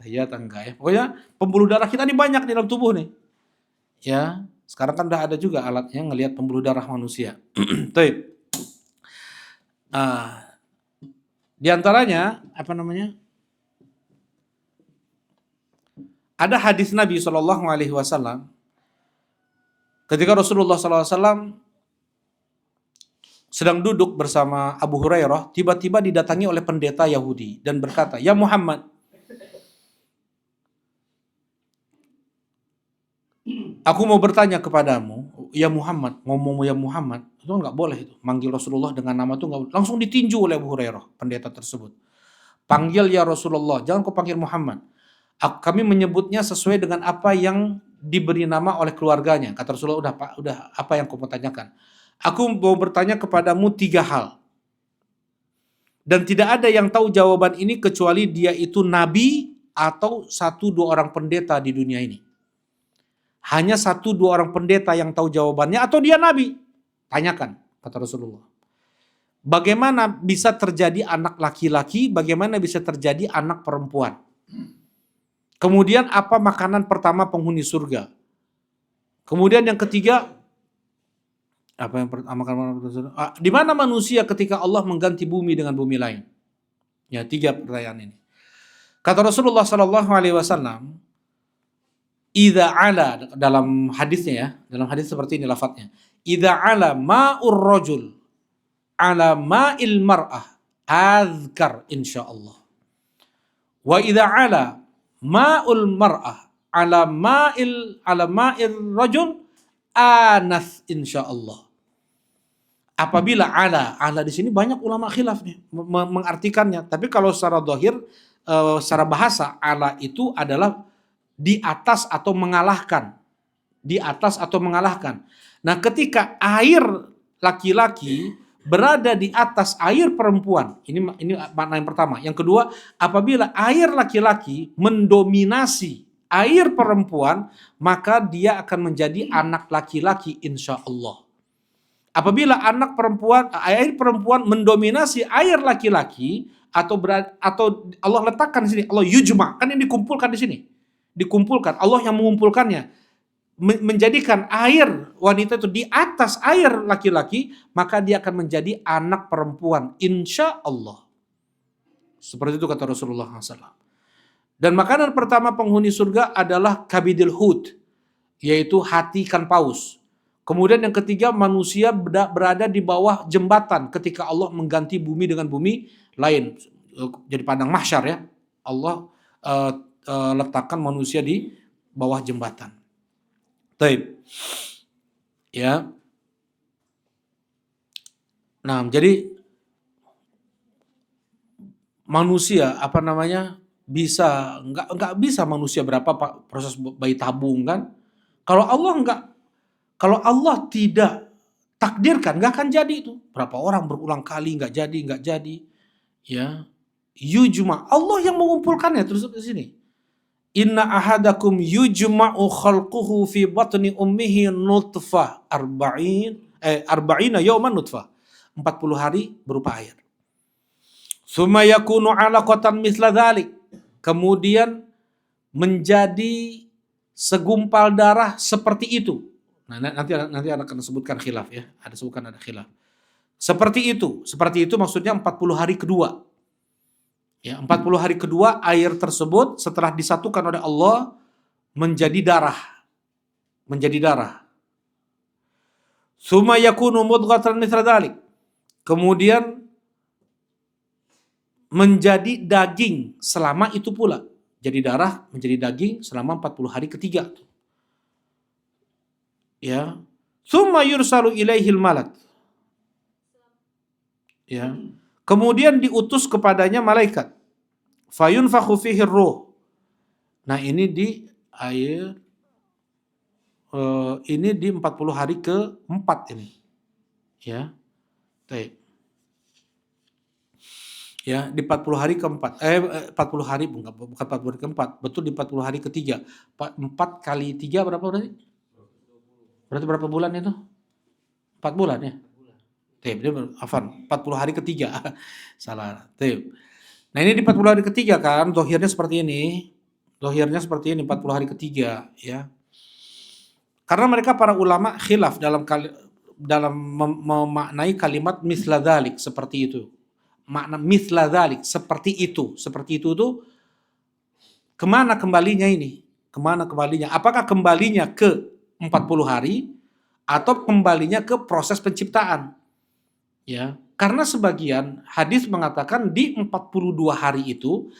Ya enggak ya. Pokoknya pembuluh darah kita ini banyak di dalam tubuh nih. Ya, sekarang kan udah ada juga alatnya ngelihat pembuluh darah manusia. Di antaranya ada hadis Nabi SAW ketika Rasulullah SAW sedang duduk bersama Abu Hurairah, tiba-tiba didatangi oleh pendeta Yahudi dan berkata, "Ya Muhammad, Aku mau bertanya kepadamu, ya Muhammad, ngomong ya Muhammad, itu nggak boleh itu. Manggil Rasulullah dengan nama itu nggak boleh. Langsung ditinju oleh Abu Hurairah, pendeta tersebut. Panggil ya Rasulullah, jangan kau panggil Muhammad. Kami menyebutnya sesuai dengan apa yang diberi nama oleh keluarganya. Kata Rasulullah, udah Pak, udah apa yang kau mau tanyakan. Aku mau bertanya kepadamu 3 hal. Dan tidak ada yang tahu jawaban ini kecuali dia itu nabi atau 1-2 orang pendeta di dunia ini. Hanya 1-2 orang pendeta yang tahu jawabannya atau dia nabi. Tanyakan, kata Rasulullah. Bagaimana bisa terjadi anak laki-laki, bagaimana bisa terjadi anak perempuan? Kemudian apa makanan pertama penghuni surga? Kemudian yang ketiga, apa yang pertama di mana manusia ketika Allah mengganti bumi dengan bumi lain? Ya, 3 pertanyaan ini. Kata Rasulullah sallallahu alaihi wasallam, idza ala, dalam hadisnya ya, dalam hadis seperti ini lafadznya. Idza ala ma'ur rajul ala ma'il mar'ah azkar insyaallah. Wa idza ala ma'ul mar'ah ala ma'ir rajul anas insyaallah. Apabila ala di sini banyak ulama khilaf nih mengartikannya. Tapi kalau secara zahir, secara bahasa, ala itu adalah di atas atau mengalahkan. Di atas atau mengalahkan. Nah, ketika air laki-laki berada di atas air perempuan, ini makna yang pertama. Yang kedua, apabila air laki-laki mendominasi air perempuan, maka dia akan menjadi anak laki-laki insya Allah. Apabila air perempuan mendominasi air laki-laki atau Allah letakkan di sini, Allah yujma, kan ini dikumpulkan di sini. Dikumpulkan, Allah yang mengumpulkannya. Menjadikan air wanita itu di atas air laki-laki, maka dia akan menjadi anak perempuan insya Allah. Seperti itu kata Rasulullah SAW. Dan makanan pertama penghuni surga adalah kabidil hut, yaitu hati ikan paus. Kemudian yang ketiga, manusia berada di bawah jembatan ketika Allah mengganti bumi dengan bumi lain. Jadi padang mahsyar ya. Allah letakkan manusia di bawah jembatan. Taib. Ya. Nah, jadi manusia bisa nggak bisa manusia berapa proses bayi tabung kan? Kalau Allah tidak takdirkan, nggak akan jadi itu. Berapa orang berulang kali nggak jadi, ya. Yujma, Allah yang mengumpulkannya terus di sini. Inna ahadakum yujma'u khalquhu fi batni ummihi nutfah arba'ina yawman nutfah. 40 hari berupa air. Tsumma yakunu 'alaqatan mithla dzalik. Kemudian menjadi segumpal darah seperti itu. Nah, nanti akan disebutkan khilaf ya. Ada khilaf. Seperti itu maksudnya 40 hari kedua. Ya, 40 hari kedua air tersebut setelah disatukan oleh Allah menjadi darah. Tsumma yakunu mudghatan mithla dzalik. Kemudian menjadi daging selama itu pula. Jadi darah menjadi daging selama 40 hari ketiga. Ya, summa yursalu ilaihil malak. Ya, kemudian diutus kepadanya malaikat. Fayunfakhu fihi ruh. Nah, ini di air ini di 40 hari ke-4 ini. Ya. Baik. Ya, di 40 hari ke-4. 40 hari bukan 40 hari ke-4, betul di 40 hari ketiga. 4 kali 3 berapa berarti? Berarti berapa bulan itu? 4 bulan ya? Tip, 40 hari ketiga. Salah. Tip. Nah, ini di 40 hari ketiga kan, zahirnya seperti ini. 40 hari ketiga ya. Karena mereka para ulama khilaf dalam memaknai kalimat misla dzalik seperti itu. Makna misla dzalik seperti itu tuh kemana kembalinya ini? Kemana kembalinya? Apakah kembalinya ke 40 hari atau kembalinya ke proses penciptaan? Ya, karena sebagian hadis mengatakan di 42 hari itu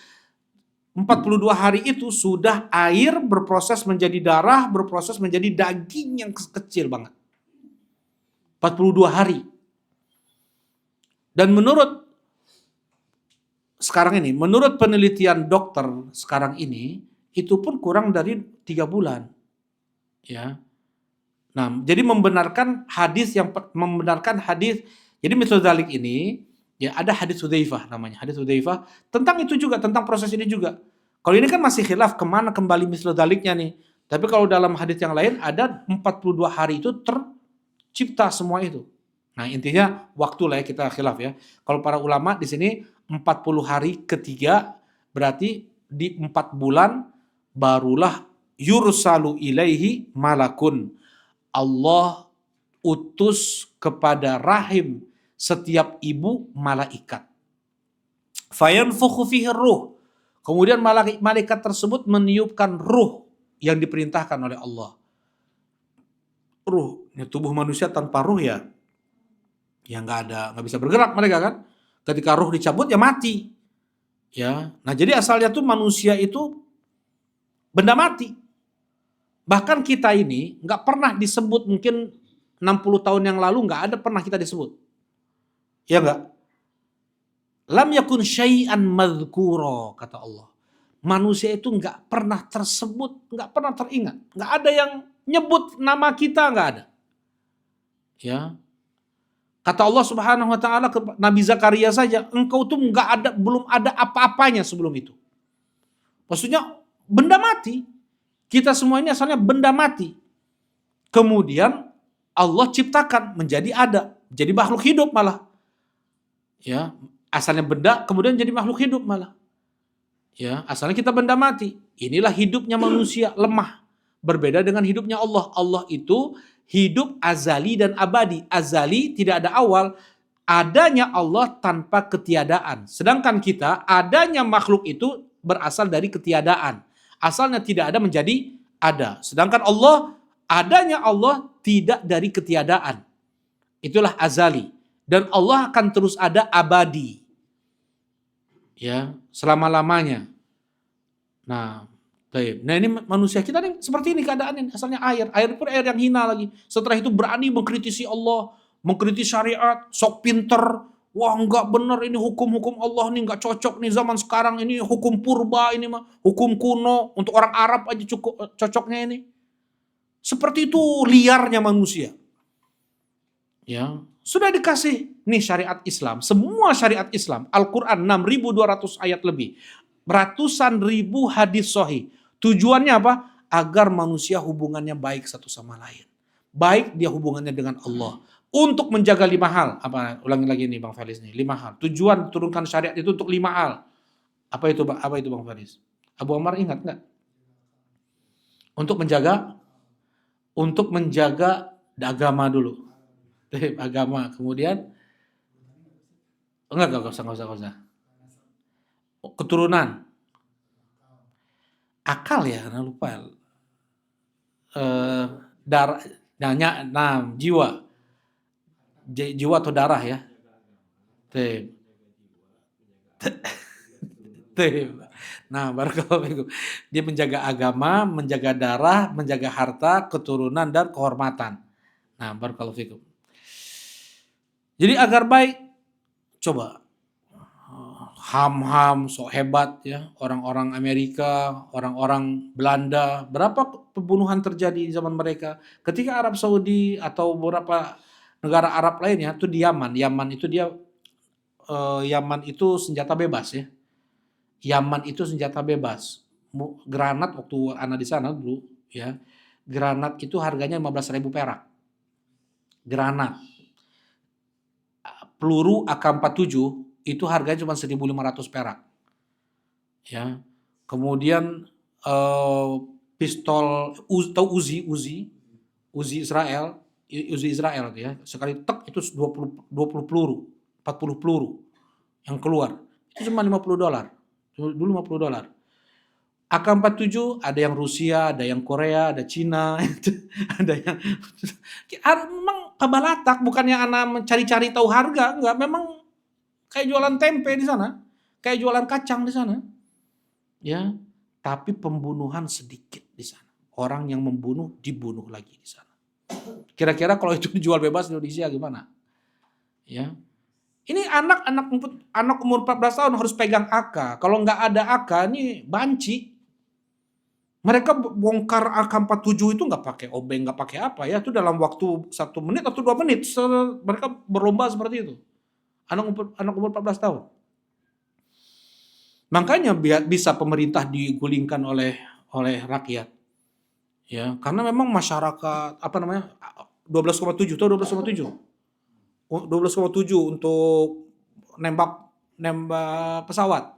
42 hari itu sudah air berproses menjadi darah, berproses menjadi daging yang kecil banget. 42 hari. Dan menurut penelitian dokter sekarang ini, itu pun kurang dari 3 bulan. Ya. Nah, jadi membenarkan hadis, jadi misal dzalik ini, ya ada hadis Hudzaifah namanya, hadis Hudzaifah tentang itu juga, tentang proses ini juga. Kalau ini kan masih khilaf kemana kembali misal dzaliknya nih. Tapi kalau dalam hadis yang lain ada 42 hari itu tercipta semua itu. Nah, intinya waktu lah ya, kita khilaf ya. Kalau para ulama di sini 40 hari ketiga berarti di 4 bulan barulah yursalu ilaihi malakun. Allah utus kepada rahim setiap ibu malaikat. Fayanfukhu fihi ruh. Kemudian malaikat tersebut meniupkan ruh yang diperintahkan oleh Allah. Ruh, ya, tubuh manusia tanpa ruh ya nggak bisa bergerak mereka kan. Ketika ruh dicabut ya mati. Ya, nah jadi asalnya tuh manusia itu benda mati. Bahkan kita ini nggak pernah disebut, mungkin 60 tahun yang lalu nggak ada pernah kita disebut. Ya nggak? Lam yakun syai'an madhkura, kata Allah. Manusia itu nggak pernah tersebut, nggak pernah teringat. Nggak ada yang nyebut nama kita, nggak ada. Ya. Kata Allah Subhanahu wa taala ke Nabi Zakaria saja, engkau tuh belum ada apa-apanya sebelum itu. Maksudnya benda mati. Kita semua ini asalnya benda mati. Kemudian Allah ciptakan menjadi ada, jadi makhluk hidup malah. Ya, asalnya benda kemudian jadi makhluk hidup malah. Ya, asalnya kita benda mati. Inilah hidupnya manusia, lemah. Berbeda dengan hidupnya Allah. Allah itu hidup azali dan abadi. Azali tidak ada awal, adanya Allah tanpa ketiadaan. Sedangkan kita, adanya makhluk itu berasal dari ketiadaan. Asalnya tidak ada menjadi ada. Sedangkan Allah, adanya Allah tidak dari ketiadaan. Itulah azali. Dan Allah akan terus ada abadi. Ya, selama-lamanya. Nah ini manusia kita nih seperti ini keadaannya. Asalnya air pun air yang hina lagi. Setelah itu berani mengkritisi Allah, mengkritisi syariat, sok pinter. Wah, enggak benar ini hukum-hukum Allah nih, enggak cocok nih zaman sekarang, ini hukum purba, ini mah hukum kuno, untuk orang Arab aja cukup cocoknya ini. Seperti itu liarnya manusia. Ya, sudah dikasih nih syariat Islam, semua syariat Islam, Al-Qur'an 6.200 ayat lebih. Ratusan ribu hadis sahih. Tujuannya apa? Agar manusia hubungannya baik satu sama lain. Baik dia hubungannya dengan Allah. Untuk menjaga 5 hal. Ulangi lagi nih Bang Faris nih. 5 hal. Tujuan turunkan syariat itu untuk 5 hal. Apa itu Bang Faris? Abu Ammar ingat nggak? Untuk menjaga agama dulu. Agama. Kemudian enggak usah. Keturunan. Akal ya, karena lupa. Darah, jiwa. Jiwa atau darah ya. Nah, barakallahu fikum. Dia menjaga agama, menjaga darah, menjaga harta, keturunan dan kehormatan. Nah, barakallahu fikum. Jadi agar baik, coba ham-ham sok hebat ya, orang-orang Amerika, orang-orang Belanda, berapa pembunuhan terjadi di zaman mereka. Ketika Arab Saudi atau beberapa negara Arab lainnya itu di Yaman itu senjata bebas ya. Yaman itu senjata bebas. Granat waktu anak di sana dulu ya. Granat itu harganya 15.000 perak. Granat. Peluru AK-47 itu harganya cuma 1.500 perak. Ya. Kemudian pistol atau Uzi Israel ya. Sekali tek itu 20 peluru, 40 peluru yang keluar. Itu cuma $50. Dulu $50. AK-47 ada yang Rusia, ada yang Korea, ada Cina, ada yang memang kabalatak, bukannya anak mencari-cari tahu harga, enggak, memang kayak jualan tempe di sana, kayak jualan kacang di sana. ya, tapi pembunuhan sedikit di sana. Orang yang membunuh dibunuh lagi di sana. Kira-kira kalau itu dijual bebas di Indonesia gimana? Ya. Ini anak umur 14 tahun harus pegang AK. Kalau nggak ada AK ini banci. Mereka bongkar AK-47 itu nggak pakai obeng, nggak pakai apa ya. Itu dalam waktu 1 menit atau 2 menit. Mereka berlomba seperti itu. Anak umur 14 tahun. Makanya bisa pemerintah digulingkan oleh rakyat. Ya, karena memang masyarakat 12,7 atau 12,7. 12,7 untuk nembak pesawat.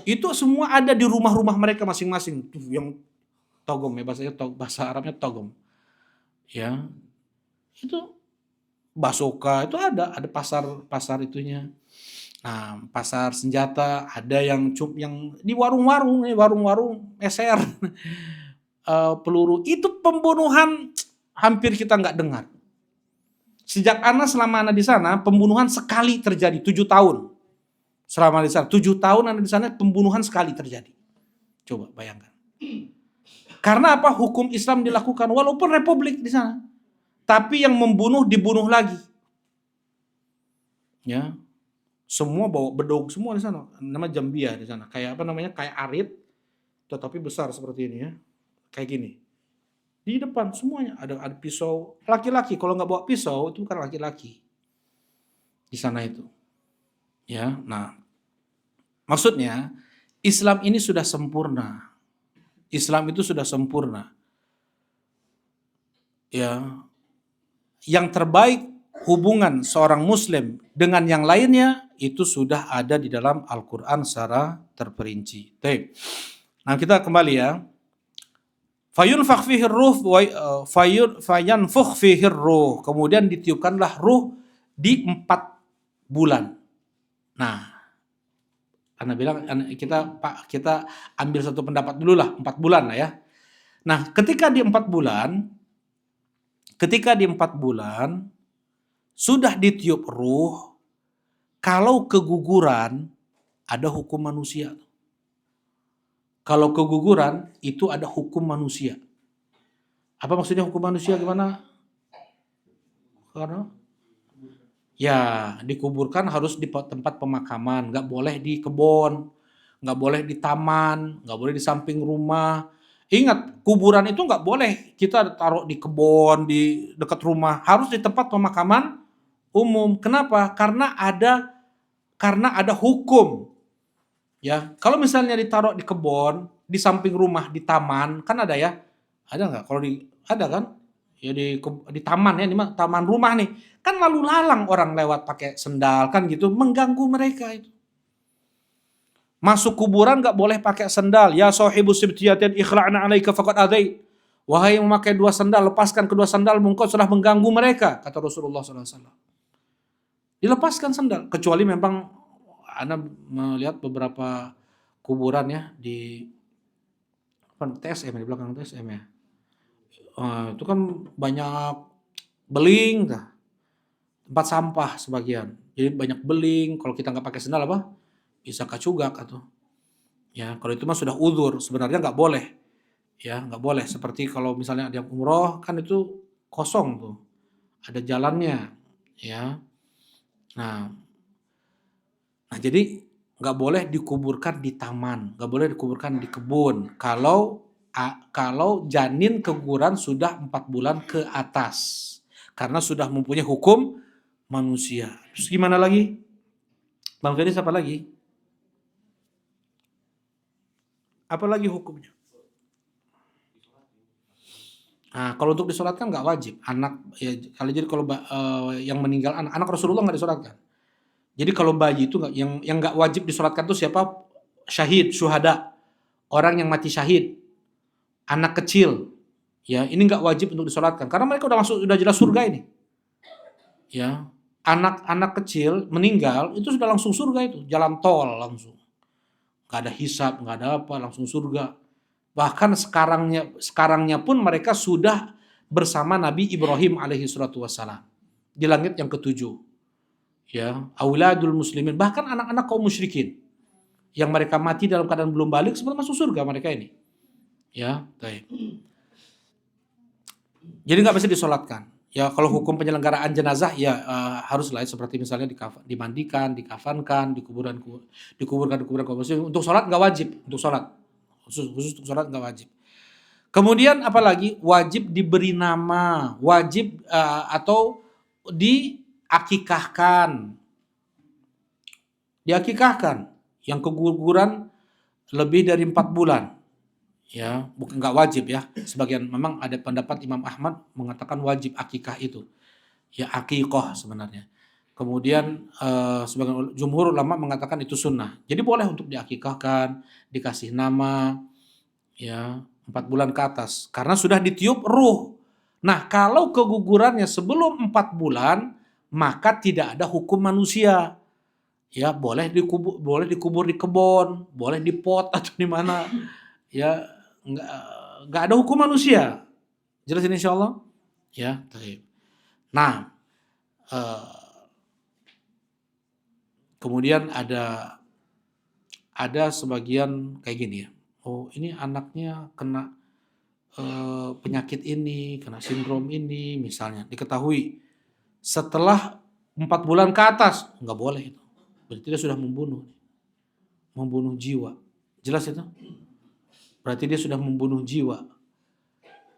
Itu semua ada di rumah-rumah mereka masing-masing. Tuh yang togom ya, bahasa Arabnya togom. Ya. Itu basoka itu ada pasar itunya. Nah, pasar senjata ada yang di warung-warung eser peluru. Itu pembunuhan hampir kita nggak dengar. Sejak selama Ana di sana, pembunuhan sekali terjadi 7 tahun. Selama di sana 7 tahun Ana di sana, pembunuhan sekali terjadi. Coba bayangkan. Karena apa? Hukum Islam dilakukan walaupun republik di sana. Tapi yang membunuh dibunuh lagi. Ya. Semua bawa bedog semua di sana. Nama jambia di sana. Kayak Kayak arit tetapi besar seperti ini ya. Kayak gini. Di depan semuanya ada pisau. Laki-laki kalau nggak bawa pisau itu bukan laki-laki. Di sana itu. Ya, nah. Maksudnya Islam ini sudah sempurna. Islam itu sudah sempurna. Ya. Yang terbaik hubungan seorang muslim dengan yang lainnya itu sudah ada di dalam Al-Qur'an secara terperinci. Baik. Nah, kita kembali ya. Fayunfakh fihi ruh fayanfukh fihi ruh. Kemudian ditiupkanlah ruh di 4 bulan. Nah, Anda bilang kita ambil satu pendapat dulu lah, 4 bulan lah ya. Nah, ketika di 4 bulan sudah ditiup ruh, kalau keguguran ada hukum manusia. Kalau keguguran itu ada hukum manusia. Apa maksudnya hukum manusia gimana? Karena ya dikuburkan harus di tempat pemakaman, nggak boleh di kebun, nggak boleh di taman, nggak boleh di samping rumah. Ingat, kuburan itu nggak boleh kita taruh di kebun, di dekat rumah, harus di tempat pemakaman umum. Kenapa? Karena ada hukum. Ya, kalau misalnya ditaruh di kebun, di samping rumah, di taman, kan ada ya? Ada nggak? Ada kan? Ya di taman ya, di taman rumah nih. Kan lalu lalang orang lewat pakai sendal kan gitu, mengganggu mereka itu. Masuk kuburan nggak boleh pakai sendal. Ya sahibu sibtiyatin ikhla'na 'alaika faqad adait. Wahai yang memakai 2 sandal, lepaskan kedua sandal, engkau sudah mengganggu mereka, kata Rasulullah SAW. Dilepaskan sandal, kecuali memang Anda melihat beberapa kuburan ya di TSM, di belakang TSM ya. Itu kan banyak beling, tempat sampah sebagian. Jadi banyak beling, kalau kita nggak pakai sendal bisa kacugak atau ya kalau itu mah sudah uzur, sebenarnya nggak boleh. Ya nggak boleh. Seperti kalau misalnya ada yang umroh kan itu kosong tuh, ada jalannya, ya. Nah jadi nggak boleh dikuburkan di taman, nggak boleh dikuburkan di kebun. Kalau janin keguguran sudah 4 bulan ke atas, karena sudah mempunyai hukum manusia. Terus gimana lagi? Bang Ferry, apa lagi? Apa lagi hukumnya? Nah, kalau untuk disolatkan nggak wajib. Kalau yang meninggal anak Rasulullah nggak disolatkan. Jadi kalau bayi itu yang nggak wajib disolatkan itu siapa? Syahid, syuhada, orang yang mati syahid, anak kecil. Ya, ini nggak wajib untuk disolatkan karena mereka udah jelas surga ini. Ya, anak kecil meninggal itu sudah langsung surga itu, jalan tol langsung. Nggak ada hisab, nggak ada apa, langsung surga. Bahkan sekarangnya pun mereka sudah bersama Nabi Ibrahim alaihi salatu wassalam di langit yang ke-7. Ya, auladul muslimin, bahkan anak-anak kaum musyrikin. yang mereka mati dalam keadaan belum balik sebelum masuk surga mereka ini. Ya, baik. Jadi nggak bisa disolatkan. Ya kalau hukum penyelenggaraan jenazah ya haruslah seperti misalnya dimandikan, dikafankan, dikuburkan di kuburan kaum muslimin. Untuk sholat nggak wajib, untuk sholat khusus untuk sholat nggak wajib. Kemudian apalagi wajib diberi nama, wajib atau diakikahkan, yang keguguran lebih dari 4 bulan. Ya, bukan nggak wajib ya. Sebagian memang ada pendapat Imam Ahmad mengatakan wajib akikah itu. Ya akikoh sebenarnya. Kemudian sebagian jumhur ulama mengatakan itu sunnah. Jadi boleh untuk diakikahkan, dikasih nama, ya 4 bulan ke atas. Karena sudah ditiup ruh. Nah kalau kegugurannya sebelum 4 bulan, maka tidak ada hukum manusia. Ya boleh dikubur di kebun, boleh di pot atau di mana. Ya nggak ada hukum manusia. Jelas ini insyaallah? Ya, baik. Nah, kemudian ada sebagian kayak gini ya. Oh, ini anaknya kena penyakit ini, kena sindrom ini misalnya, diketahui setelah 4 bulan ke atas, nggak boleh itu. Berarti dia sudah membunuh jiwa. Jelas itu? Berarti dia sudah membunuh jiwa.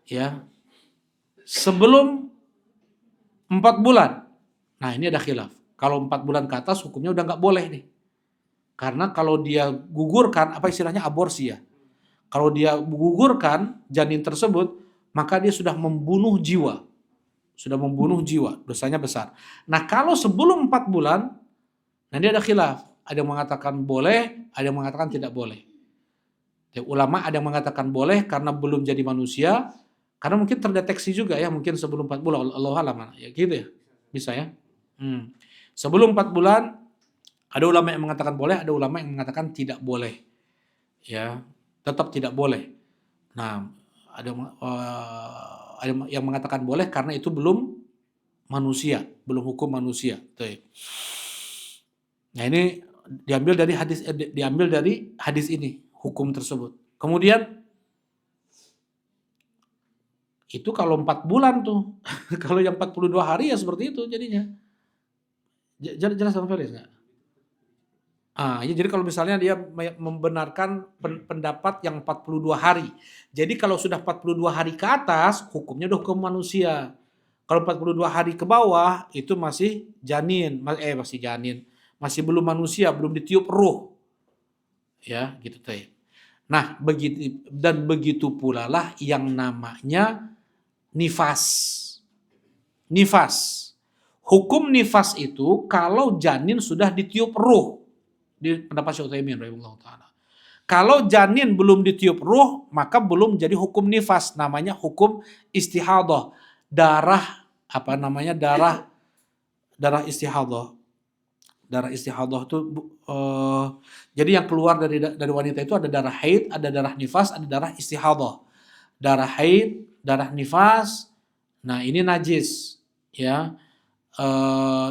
Ya. Sebelum 4 bulan. Nah, ini ada khilaf. Kalau 4 bulan ke atas hukumnya udah nggak boleh nih. Karena kalau dia gugurkan, apa istilahnya aborsi ya. Kalau dia gugurkan janin tersebut, maka dia sudah membunuh jiwa. Dosanya besar. Nah, kalau sebelum 4 bulan, nanti ada khilaf. Ada yang mengatakan boleh, ada yang mengatakan tidak boleh. Ulama ada yang mengatakan boleh karena belum jadi manusia, karena mungkin terdeteksi juga ya, mungkin sebelum 4 bulan, Allahu a'lam ya gitu ya. Bisa ya. Sebelum 4 bulan ada ulama yang mengatakan boleh, ada ulama yang mengatakan tidak boleh. Ya, tetap tidak boleh. Nah, ada yang mengatakan boleh karena itu belum manusia, belum hukum manusia. Nah, ini diambil dari hadis ini, hukum tersebut. Kemudian itu kalau 4 bulan tuh. Kalau yang 42 hari ya seperti itu jadinya. Jelas sama Felis nggak? Ya jadi kalau misalnya dia membenarkan pendapat yang 42 hari. Jadi kalau sudah 42 hari ke atas, hukumnya udah hukum manusia. Kalau 42 hari ke bawah, itu masih janin. Masih belum manusia, belum ditiup ruh. Ya, gitu teh. Nah, begitu pula lah yang namanya nifas. Hukum nifas itu kalau janin sudah ditiup ruh. Di pendapat Syekh Utsaimin rahimahullah taala. Kalau janin belum ditiup ruh, maka belum jadi hukum nifas, namanya hukum istihadah. Darah istihadah. Darah istihadah itu jadi yang keluar dari wanita itu ada darah haid, ada darah nifas, ada darah istihadah. Darah haid, darah nifas, nah ini najis, ya.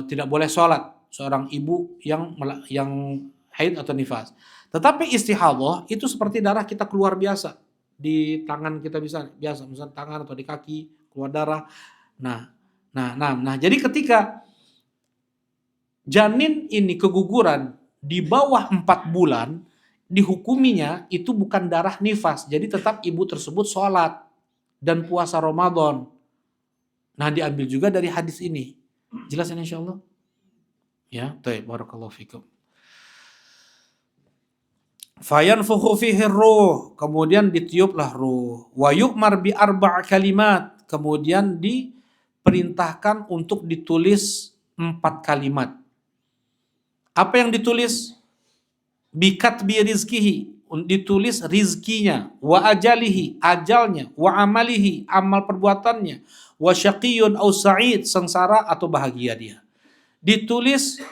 Tidak boleh sholat seorang ibu yang haid atau nifas. Tetapi istihadah itu seperti darah kita keluar biasa di tangan kita biasa misalnya tangan atau di kaki keluar darah. Nah, jadi ketika janin ini keguguran di bawah 4 bulan, dihukuminya itu bukan darah nifas. Jadi tetap ibu tersebut sholat dan puasa Ramadan. Nah, diambil juga dari hadis ini. Jelas ini insyaallah? Ya, baik, barakallahu fikum. Fayanfukhu fihi ruh, kemudian ditiuplah ruh. Wa yu'mar bi 4 kalimat, kemudian diperintahkan untuk ditulis 4 kalimat. Apa yang ditulis? Bikatbi rizkihi, ditulis rizkinya, wa ajalihi, ajalnya, wa amalihi, amal perbuatannya, wa syaqiyun au sa'id, sengsara atau bahagia dia. Ditulis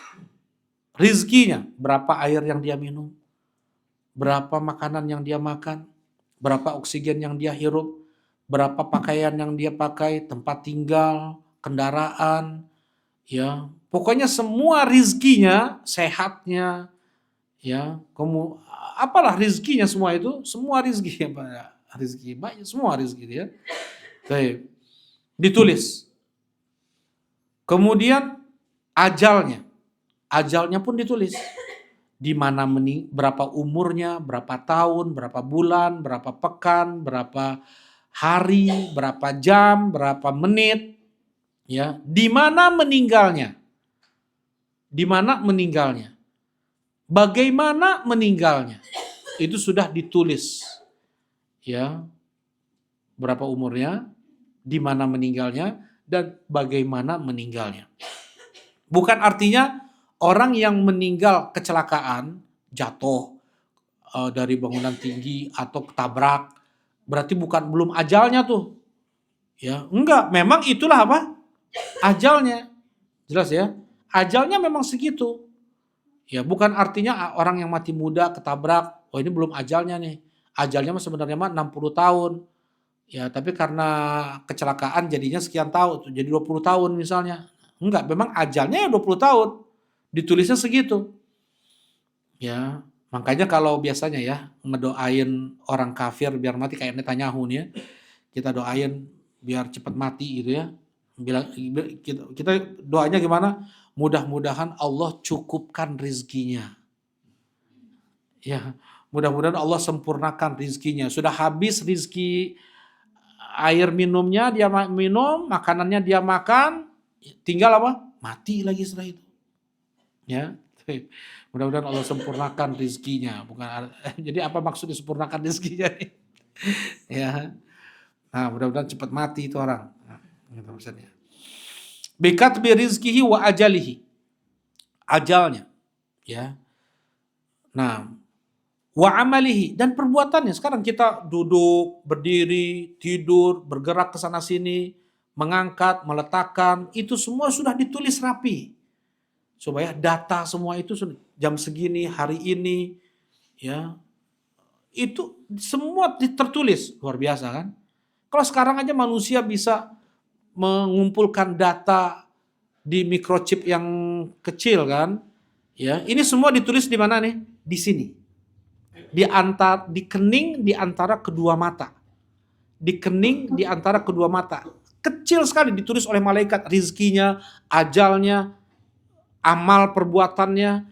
rizkinya, berapa air yang dia minum, berapa makanan yang dia makan, berapa oksigen yang dia hirup, berapa pakaian yang dia pakai, tempat tinggal, kendaraan, ya. Pokoknya semua rizkinya, sehatnya, Ya, kamu apalah rizkinya semua itu, semua rizki apa? Rizki banyak, semua rizki dia. Baik. Ditulis. Kemudian ajalnya, ajalnya pun ditulis. Di mana berapa umurnya, berapa tahun, berapa bulan, berapa pekan, berapa hari, berapa jam, berapa menit, ya, di mana meninggalnya, di mana meninggalnya, bagaimana meninggalnya, itu sudah ditulis, ya, berapa umurnya, di mana meninggalnya, dan bagaimana meninggalnya. Bukan artinya orang yang meninggal kecelakaan, jatuh dari bangunan tinggi atau ketabrak, berarti belum ajalnya tuh. Ya, enggak, memang itulah apa? Ajalnya. Jelas ya? Ajalnya memang segitu. Ya, bukan artinya orang yang mati muda ketabrak, oh ini belum ajalnya nih. Ajalnya mah sebenarnya mah 60 tahun. Ya, tapi karena kecelakaan jadinya sekian tahun, jadi 20 tahun misalnya. Enggak, memang ajalnya ya 20 tahun. Ditulisnya segitu. Ya, makanya kalau biasanya ya ngedoain orang kafir biar mati kayak Netanyahu nih ya. Kita doain biar cepat mati gitu ya. Bilang kita doanya gimana? Mudah-mudahan Allah cukupkan rizkinya. Ya, mudah-mudahan Allah sempurnakan rizkinya. Sudah habis rizki air minumnya dia minum, makanannya dia makan, tinggal apa? Mati lagi setelah itu. Ya, mudah-mudahan Allah sempurnakan rizkinya. Bukan jadi apa maksud disempurnakan rizkinya? Ya, nah mudah-mudahan cepat mati itu orang. Nah, gitu maksudnya. Bikatbi rizkihi wa ajalihi, ajalnya, ya. Nah, wa amalihi, dan perbuatannya. Sekarang kita duduk, berdiri, tidur, bergerak ke sana sini, mengangkat, meletakkan, itu semua sudah ditulis rapi. Supaya data semua itu jam segini, hari ini, ya. Itu semua tertulis, luar biasa kan? Kalau sekarang aja manusia bisa mengumpulkan data di microchip yang kecil kan? Ya, ini semua ditulis di mana nih? Di sini. Di kening di antara kedua mata. Di kening di antara kedua mata. Kecil sekali ditulis oleh malaikat rizkinya, ajalnya, amal perbuatannya.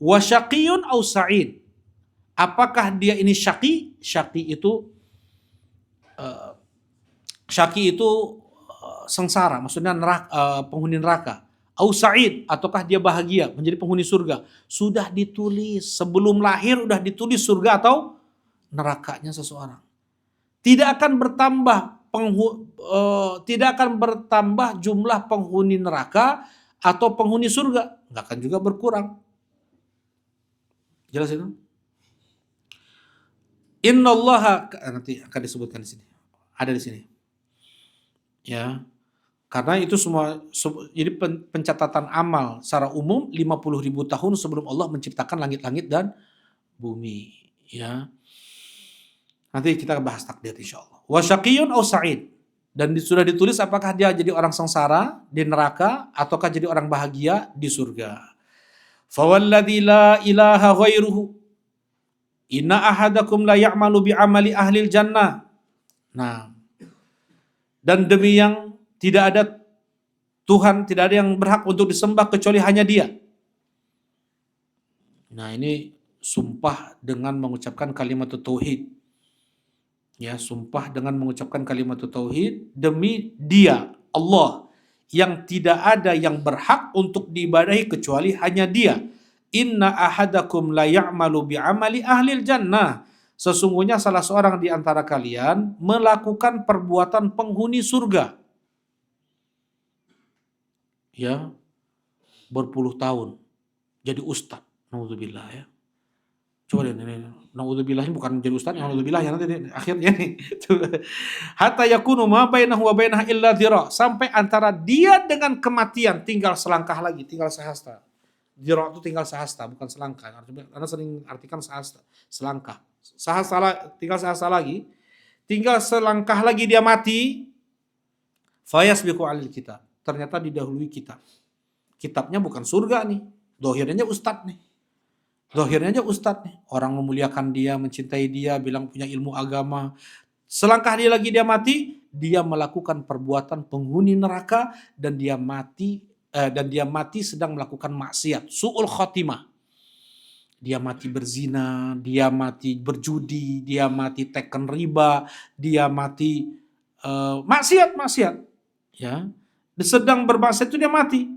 Wasyaqiyun au sa'id. Apakah dia ini syaqi? Syaqi itu sengsara, maksudnya penghuni neraka. Au sa'id, ataukah dia bahagia menjadi penghuni surga. Sudah ditulis sebelum lahir, sudah ditulis surga atau nerakanya seseorang. Tidak akan bertambah tidak akan bertambah jumlah penghuni neraka atau penghuni surga, nggak akan juga berkurang. Jelas itu? Innallaha, nanti akan disebutkan di sini. Ada di sini. Ya. Karena itu semua, jadi pencatatan amal secara umum 50.000 tahun sebelum Allah menciptakan langit-langit dan bumi. Ya, nanti kita bahas takdir insyaallah. Wa syaqiyun aw sa'id, dan sudah ditulis apakah dia jadi orang sengsara di neraka ataukah jadi orang bahagia di surga. Fawalladzi la ilaha ghairuhu inna ahadakum la ya'malu bi amali ahlil jannah. Nah, dan demi yang tidak ada Tuhan, tidak ada yang berhak untuk disembah kecuali hanya Dia. Nah, ini sumpah dengan mengucapkan kalimat tauhid. Ya, sumpah dengan mengucapkan kalimat tauhid demi Dia, Allah, yang tidak ada yang berhak untuk diibadahi kecuali hanya Dia. Inna ahadakum la ya'malu bi amali ahlil jannah. Sesungguhnya salah seorang di antara kalian melakukan perbuatan penghuni surga. Ya, berpuluh tahun jadi ustaz. Naudzubillah ya. Coba deh, naudzubillah bukan jadi ustaz, naudzubillah ya nanti akhirnya nih. Hatta yakunu ma bainahu wa bainaha illa dhira, sampai antara dia dengan kematian tinggal selangkah lagi, tinggal sehasta. Dhira itu tinggal sehasta, bukan selangkah. Karena sering artikan sehasta, selangkah. Tinggal sehasta lagi, tinggal selangkah lagi dia mati. Fayasbiqu alil kitab. Ternyata didahului kitab. Kitabnya bukan surga nih, dohirnya ustadz nih. Zahirnya aja ustadz nih, orang memuliakan dia, mencintai dia, bilang punya ilmu agama. Selangkah dia mati, dia melakukan perbuatan penghuni neraka dan dia mati sedang melakukan maksiat, su'ul khotimah. Dia mati berzina, dia mati berjudi, dia mati teken riba, dia mati maksiat, ya. Sedang bermaksiat itu dia mati.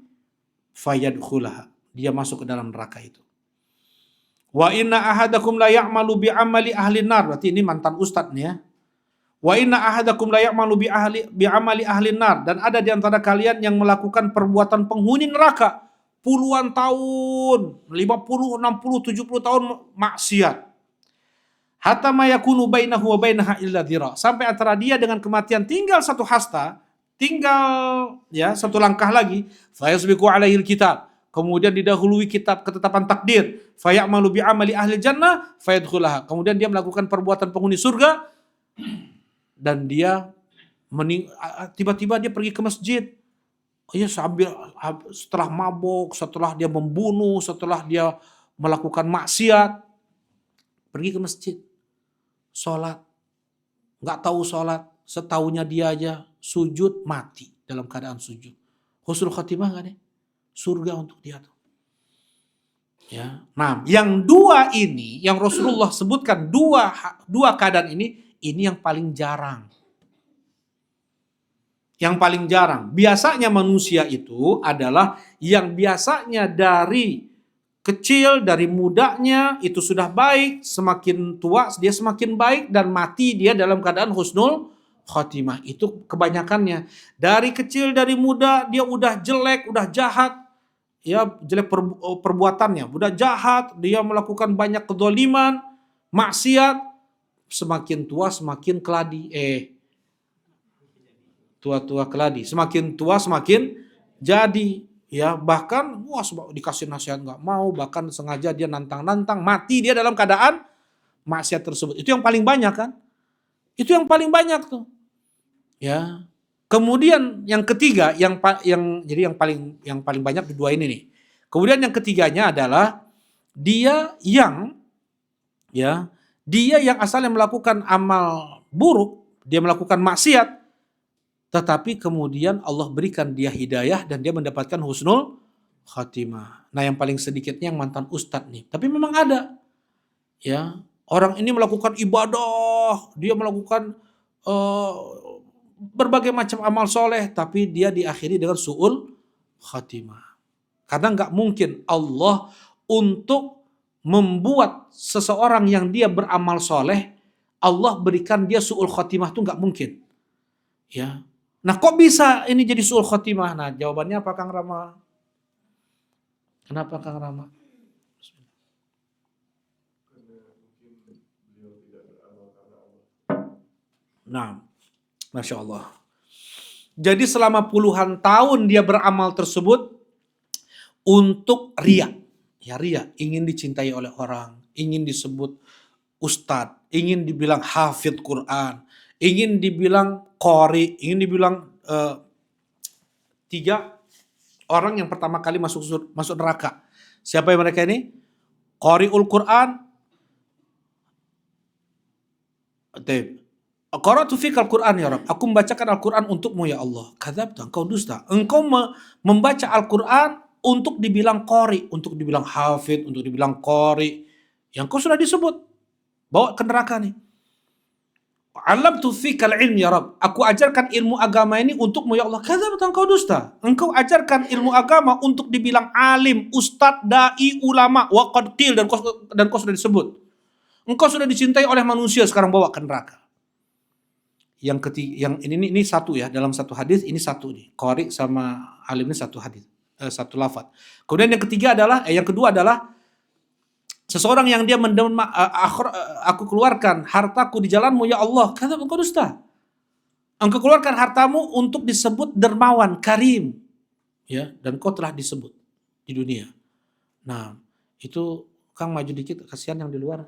Fayadkhulaha, dia masuk ke dalam neraka itu. Wa inna ahadakum la ya'malu bi amali ahli nar. Berarti ini mantan ustadz nih ya. Wa inna ahadakum la ya'malu bi amali ahli nar. Dan ada di antara kalian yang melakukan perbuatan penghuni neraka. Puluhan tahun, 50, 60, 70 tahun maksiat. Hatta ma yakunu bainahu wa bainaha illa dhira. Sampai antara dia dengan kematian tinggal satu hasta, tinggal ya satu langkah lagi. Fa yasbiqu alaihil kitab. Kemudian didahului kitab ketetapan takdir. Fayamalu bi amali ahli jannah fayadkhulaha. Kemudian dia melakukan perbuatan penghuni surga dan dia tiba-tiba dia pergi ke masjid. Ya sambil setelah mabuk, setelah dia membunuh, setelah dia melakukan maksiat, pergi ke masjid, sholat, nggak tahu sholat, setahunya dia aja sujud mati dalam keadaan sujud. Husnul khotimah nggak nih? Surga untuk dia tuh. Ya. Nah, yang dua ini, yang Rasulullah sebutkan dua keadaan ini yang paling jarang. Yang paling jarang. Biasanya manusia itu adalah yang biasanya dari kecil, dari mudanya itu sudah baik, semakin tua dia semakin baik dan mati dia dalam keadaan husnul khotimah. Itu kebanyakannya. Dari kecil, dari muda dia udah jelek, udah jahat. Ya jelek perbuatannya, udah jahat, dia melakukan banyak kedzaliman, maksiat, semakin tua semakin keladi. Tua-tua keladi, semakin tua semakin jadi. Ya bahkan dikasih nasihat nggak mau, bahkan sengaja dia nantang-nantang, mati dia dalam keadaan maksiat tersebut. Itu yang paling banyak kan? Itu yang paling banyak tuh. Ya. Kemudian yang ketiga, yang paling banyak dua ini nih. Kemudian yang ketiganya adalah dia yang asalnya melakukan amal buruk, dia melakukan maksiat, tetapi kemudian Allah berikan dia hidayah dan dia mendapatkan husnul khatimah. Nah, yang paling sedikitnya yang mantan ustadz nih. Tapi memang ada. Ya, orang ini melakukan ibadah, dia melakukan berbagai macam amal soleh, tapi dia diakhiri dengan su'ul khatimah. Karena nggak mungkin Allah untuk membuat seseorang yang dia beramal soleh, Allah berikan dia su'ul khatimah itu nggak mungkin. Ya. Nah kok bisa ini jadi su'ul khatimah? Nah jawabannya apa Kang Rama? Kenapa Kang Rama? Nah, Masya Allah. Jadi selama puluhan tahun dia beramal tersebut untuk riya. Ya riya, ingin dicintai oleh orang, ingin disebut ustadz, ingin dibilang hafidh Quran, ingin dibilang qori, ingin dibilang 3 orang yang pertama kali masuk neraka. Siapa yang mereka ini? Qori'ul Quran. Qara'tu fikal Quran ya Rabb. Aku membacakan Al-Quran untukmu ya Allah. Kadzabta, engkau dusta. Engkau membaca Al-Quran untuk dibilang qori, untuk dibilang hafid, untuk dibilang qori. Yang kau sudah disebut. Bawa ke neraka nih. Alamtu fikal ilmi ya Rabb. Aku ajarkan ilmu agama ini untukmu ya Allah. Kadzabta, engkau dusta. Engkau ajarkan ilmu agama untuk dibilang alim, ustadz, dai, ulama, wa qad qil, dan kau sudah disebut. Engkau sudah dicintai oleh manusia, sekarang bawa ke neraka. Yang ketiga, yang ini satu ya, dalam satu hadis ini satu nih. Qari sama alim ini satu hadis, satu lafaz. Kemudian yang kedua adalah seseorang yang dia aku keluarkan hartaku di jalanmu ya Allah. Kata engkau dusta. Engkau keluarkan hartamu untuk disebut dermawan, karim. Ya, dan kau telah disebut di dunia. Nah, itu Kang maju dikit, kasihan yang di luar.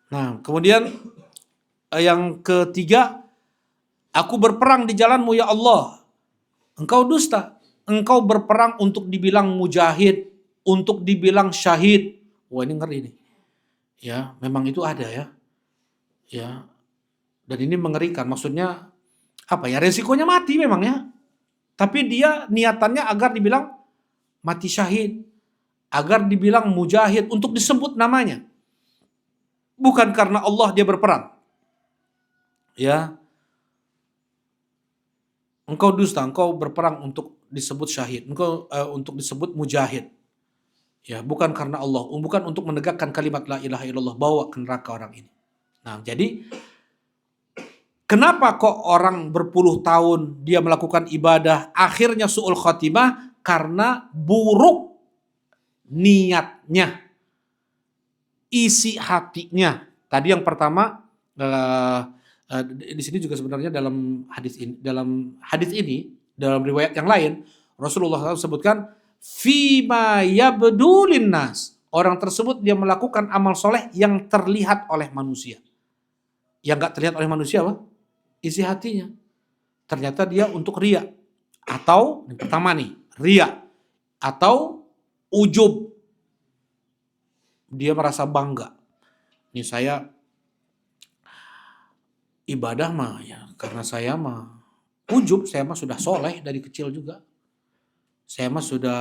Nah, kemudian yang ketiga, aku berperang di jalanmu ya Allah. Engkau dusta. Engkau berperang untuk dibilang mujahid, untuk dibilang syahid. Wah, ini ngeri nih. Ya, memang itu ada ya. Ya. Dan ini mengerikan. Maksudnya apa ya? Resikonya mati memang ya. Tapi dia niatannya agar dibilang mati syahid, agar dibilang mujahid, untuk disebut namanya. Bukan karena Allah dia berperang. Ya, engkau dusta, engkau berperang untuk disebut syahid, engkau untuk disebut mujahid. Ya, bukan karena Allah, bukan untuk menegakkan kalimat la ilaha illallah, bawa ke neraka orang ini. Nah, jadi kenapa kok orang berpuluh tahun dia melakukan ibadah, akhirnya su'ul khatimah? Karena buruk niatnya, isi hatinya. Tadi yang pertama, di sini juga sebenarnya dalam hadis ini, dalam riwayat yang lain, Rasulullah SAW sebutkan, fima yabdulin nas. Orang tersebut dia melakukan amal soleh yang terlihat oleh manusia. Yang gak terlihat oleh manusia apa? Isi hatinya. Ternyata dia untuk riya. Atau, yang pertama nih, riya. Atau ujub. Dia merasa bangga. Ini saya ibadah mah ya, karena saya mah ujub, saya mah sudah soleh dari kecil juga. Saya mah sudah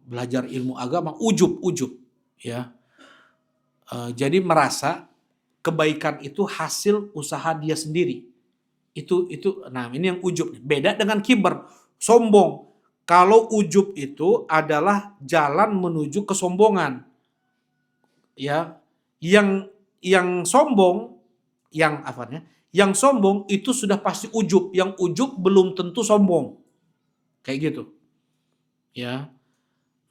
belajar ilmu agama, ujub ya. Jadi merasa kebaikan itu hasil usaha dia sendiri. Nah ini yang ujub. Beda dengan kibar, sombong. Kalau ujub itu adalah jalan menuju kesombongan. Ya, yang sombong, yang sombong itu sudah pasti ujub. Yang ujub belum tentu sombong. Kayak gitu. Ya.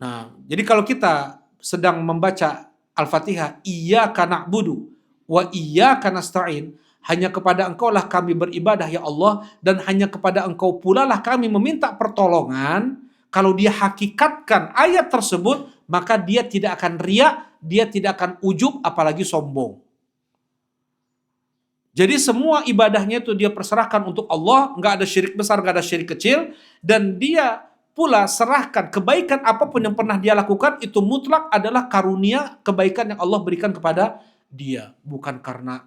Nah, jadi kalau kita sedang membaca Al-Fatihah, iyyaka na'budu wa iyyaka nasta'in, hanya kepada Engkau lah kami beribadah ya Allah, dan hanya kepada Engkau pula lah kami meminta pertolongan. Kalau dia hakikatkan ayat tersebut, maka dia tidak akan riya, dia tidak akan ujub, apalagi sombong. Jadi semua ibadahnya itu dia perserahkan untuk Allah, nggak ada syirik besar, nggak ada syirik kecil, dan dia pula serahkan kebaikan apapun yang pernah dia lakukan, itu mutlak adalah karunia kebaikan yang Allah berikan kepada dia. Bukan karena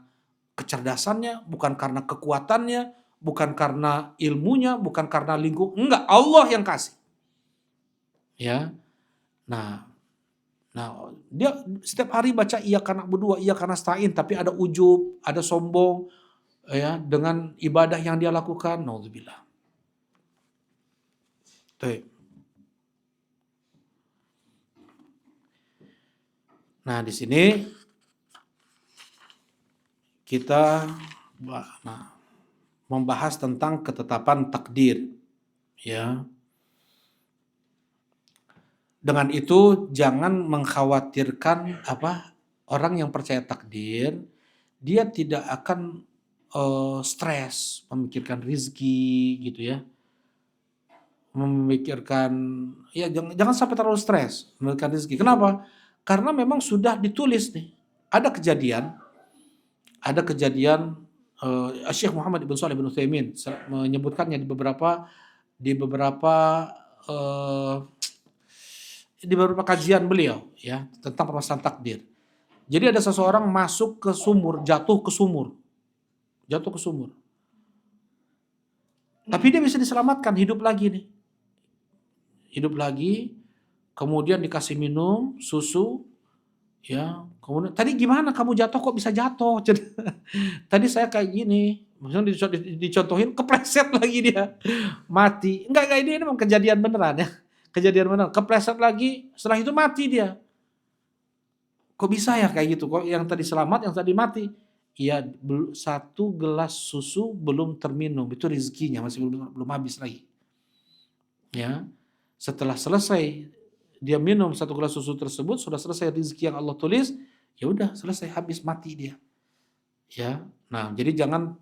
kecerdasannya, bukan karena kekuatannya, bukan karena ilmunya, bukan karena lingkungan. Enggak, Allah yang kasih. Ya. Nah, dia setiap hari baca iyyaka na'budu wa iyyaka nasta'in, tapi ada ujub, ada sombong ya dengan ibadah yang dia lakukan. Naudzubillah. Nah, di sini kita membahas tentang ketetapan takdir. Ya. Dengan itu jangan mengkhawatirkan orang yang percaya takdir, dia tidak akan stres memikirkan rizki gitu ya. Memikirkan, ya jangan sampai terlalu stres memikirkan rezeki. Kenapa? Karena memang sudah ditulis nih. Ada kejadian Syekh Muhammad ibn Shalih ibn Utsaimin menyebutkannya di beberapa kajian beliau ya tentang permasalahan takdir. Jadi ada seseorang masuk ke sumur, jatuh ke sumur. Tapi dia bisa diselamatkan, hidup lagi, kemudian dikasih minum susu, ya. Kemudian tadi gimana kamu jatuh kok bisa jatuh? Tadi saya kayak gini, maksudnya dicontohin kepleset lagi dia, mati. Enggak ini memang kejadian beneran ya, kepleset lagi, setelah itu mati dia. Kok bisa ya kayak gitu? Kok yang tadi selamat, yang tadi mati? Iya, 1 gelas susu belum terminum, itu rezekinya masih belum habis lagi. Ya. Setelah selesai dia minum 1 gelas susu tersebut, sudah selesai rezeki yang Allah tulis, ya udah selesai, habis, mati dia. Ya. Nah, jadi jangan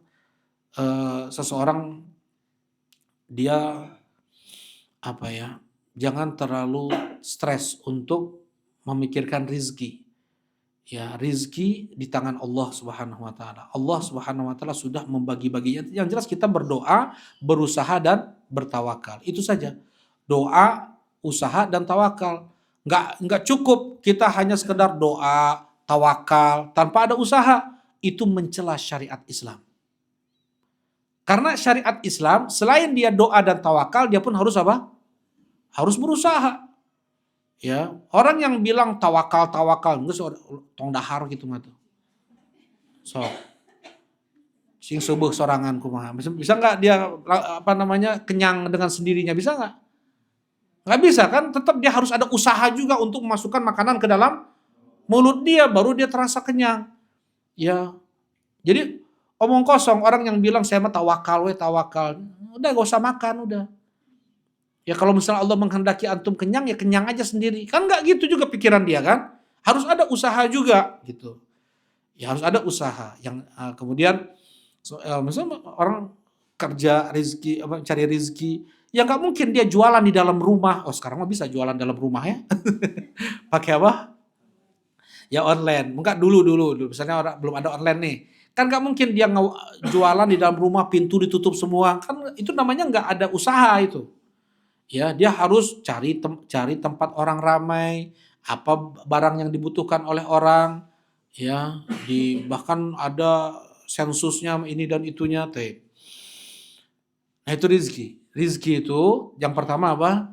seseorang dia jangan terlalu stres untuk memikirkan rezeki. Ya, rezeki di tangan Allah Subhanahu wa taala. Allah Subhanahu wa taala sudah membagi-baginya. Yang jelas kita berdoa, berusaha dan bertawakal. Itu saja. Doa, usaha dan tawakal. Nggak cukup kita hanya sekedar doa, tawakal tanpa ada usaha. Itu mencela syariat Islam. Karena syariat Islam selain dia doa dan tawakal, dia pun harus apa? Harus berusaha. Ya, orang yang bilang tawakal enggak tong dahar gitu mah tuh. So, sing subuh sorangan kumaha. Bisa nggak dia kenyang dengan sendirinya, bisa nggak? Nggak bisa kan? Tetap dia harus ada usaha juga untuk memasukkan makanan ke dalam mulut dia, baru dia terasa kenyang. Ya, jadi omong kosong orang yang bilang saya mah tawakal, udah gak usah makan udah. Ya kalau misalnya Allah menghendaki antum kenyang, ya kenyang aja sendiri. Kan nggak gitu juga pikiran dia kan? Harus ada usaha juga gitu. Ya harus ada usaha. Yang kemudian misalnya orang kerja rezeki, cari rezeki, ya nggak mungkin dia jualan di dalam rumah. Oh sekarang mah bisa jualan dalam rumah ya. Pakai apa? Ya online. Enggak dulu. Misalnya orang belum ada online nih. Kan nggak mungkin dia jualan di dalam rumah, pintu ditutup semua. Kan itu namanya nggak ada usaha itu. Ya, dia harus cari tempat orang ramai, apa barang yang dibutuhkan oleh orang, ya, bahkan ada sensusnya ini dan itunya teh. Nah, itu rizki. Rizki itu yang pertama apa?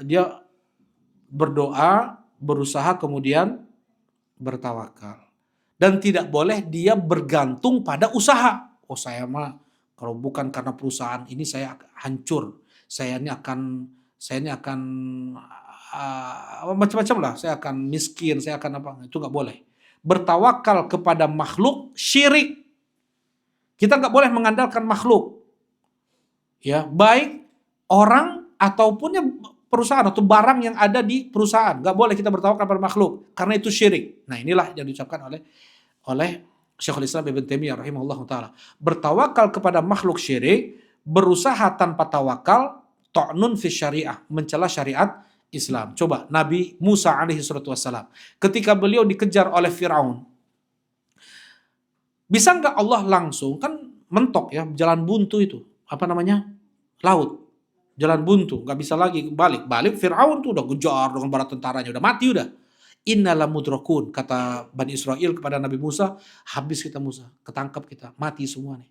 Dia berdoa, berusaha kemudian bertawakal. Dan tidak boleh dia bergantung pada usaha. Oh, saya mah kalau bukan karena perusahaan ini saya hancur. Saya ini akan macam-macam lah. Saya akan miskin, saya akan apa? Itu nggak boleh. Bertawakal kepada makhluk syirik. Kita nggak boleh mengandalkan makhluk. Ya, baik orang ataupun yang perusahaan atau barang yang ada di perusahaan. Nggak boleh kita bertawakal kepada makhluk karena itu syirik. Nah, inilah yang diucapkan oleh Syekhul Islam Ibn Taimiyah rahimahullah ta'ala. Bertawakal kepada makhluk syirik, berusaha tanpa tawakal, ta'nun fi syariah, mencela syariat Islam. Coba Nabi Musa alaihi salatu wassalam, ketika beliau dikejar oleh Firaun, bisa nggak Allah langsung, kan mentok ya, jalan buntu itu, apa namanya, laut, jalan buntu, nggak bisa lagi balik Firaun tuh udah kejar dengan bala tentaranya, udah mati udah. Innala mudrakun, kata Bani Israel kepada Nabi Musa, habis kita Musa, ketangkap kita, mati semua nih.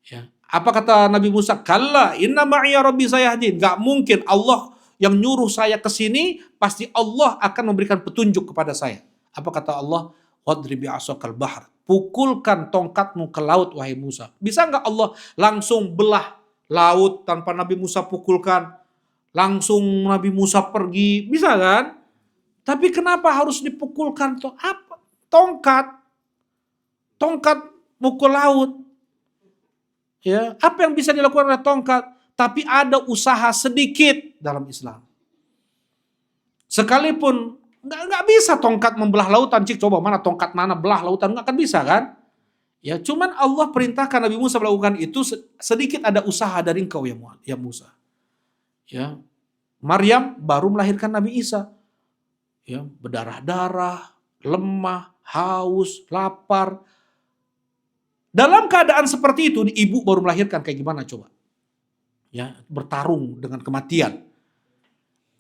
Ya. Apa kata Nabi Musa? Kalla inna ma'iya rabbi sayahdin. Gak mungkin Allah yang nyuruh saya ke sini, pasti Allah akan memberikan petunjuk kepada saya. Apa kata Allah? Wadribi asakal bahar. Pukulkan tongkatmu ke laut wahai Musa. Bisa nggak Allah langsung belah laut tanpa Nabi Musa pukulkan? Langsung Nabi Musa pergi, bisa kan? Tapi kenapa harus dipukulkan tongkat? Tongkat mukul laut. Ya, apa yang bisa dilakukan oleh tongkat? Tapi ada usaha sedikit dalam Islam. Sekalipun nggak bisa tongkat membelah lautan, cik coba mana tongkat mana belah lautan, nggak akan bisa kan? Ya, cuman Allah perintahkan Nabi Musa melakukan itu, sedikit ada usaha dari engkau ya Musa. Ya, Maryam baru melahirkan Nabi Isa. Ya, berdarah-darah, lemah, haus, lapar. Dalam keadaan seperti itu, ibu baru melahirkan, kayak gimana coba? Ya, bertarung dengan kematian.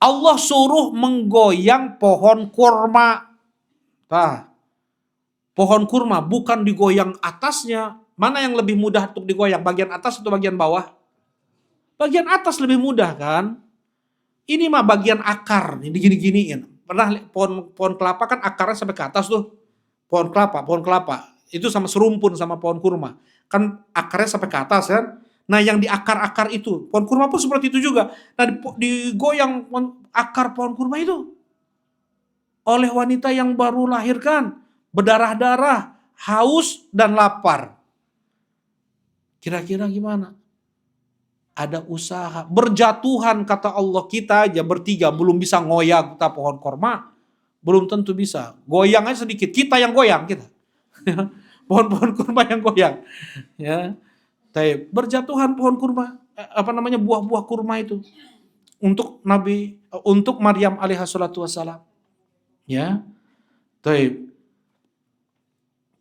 Allah suruh menggoyang pohon kurma. Nah, pohon kurma bukan digoyang atasnya. Mana yang lebih mudah untuk digoyang? Bagian atas atau bagian bawah? Bagian atas lebih mudah kan? Ini mah bagian akar, ini digini-giniin. Pernah pohon kelapa kan akarnya sampai ke atas tuh. Pohon kelapa. Itu sama serumpun sama pohon kurma. Kan akarnya sampai ke atas kan. Nah yang di akar-akar itu, pohon kurma pun seperti itu juga. Nah digoyang akar pohon kurma itu oleh wanita yang baru lahirkan. Berdarah-darah, haus dan lapar. Kira-kira gimana? Ada usaha. Berjatuhan kata Allah, kita aja bertiga belum bisa ngoyak kita pohon kurma. Belum tentu bisa. Goyang aja sedikit. Kita yang goyang kita. Pohon-pohon kurma yang goyang. Ya. Berjatuhan pohon kurma, buah-buah kurma itu untuk Maryam alaihi salatu wassalam. Ya.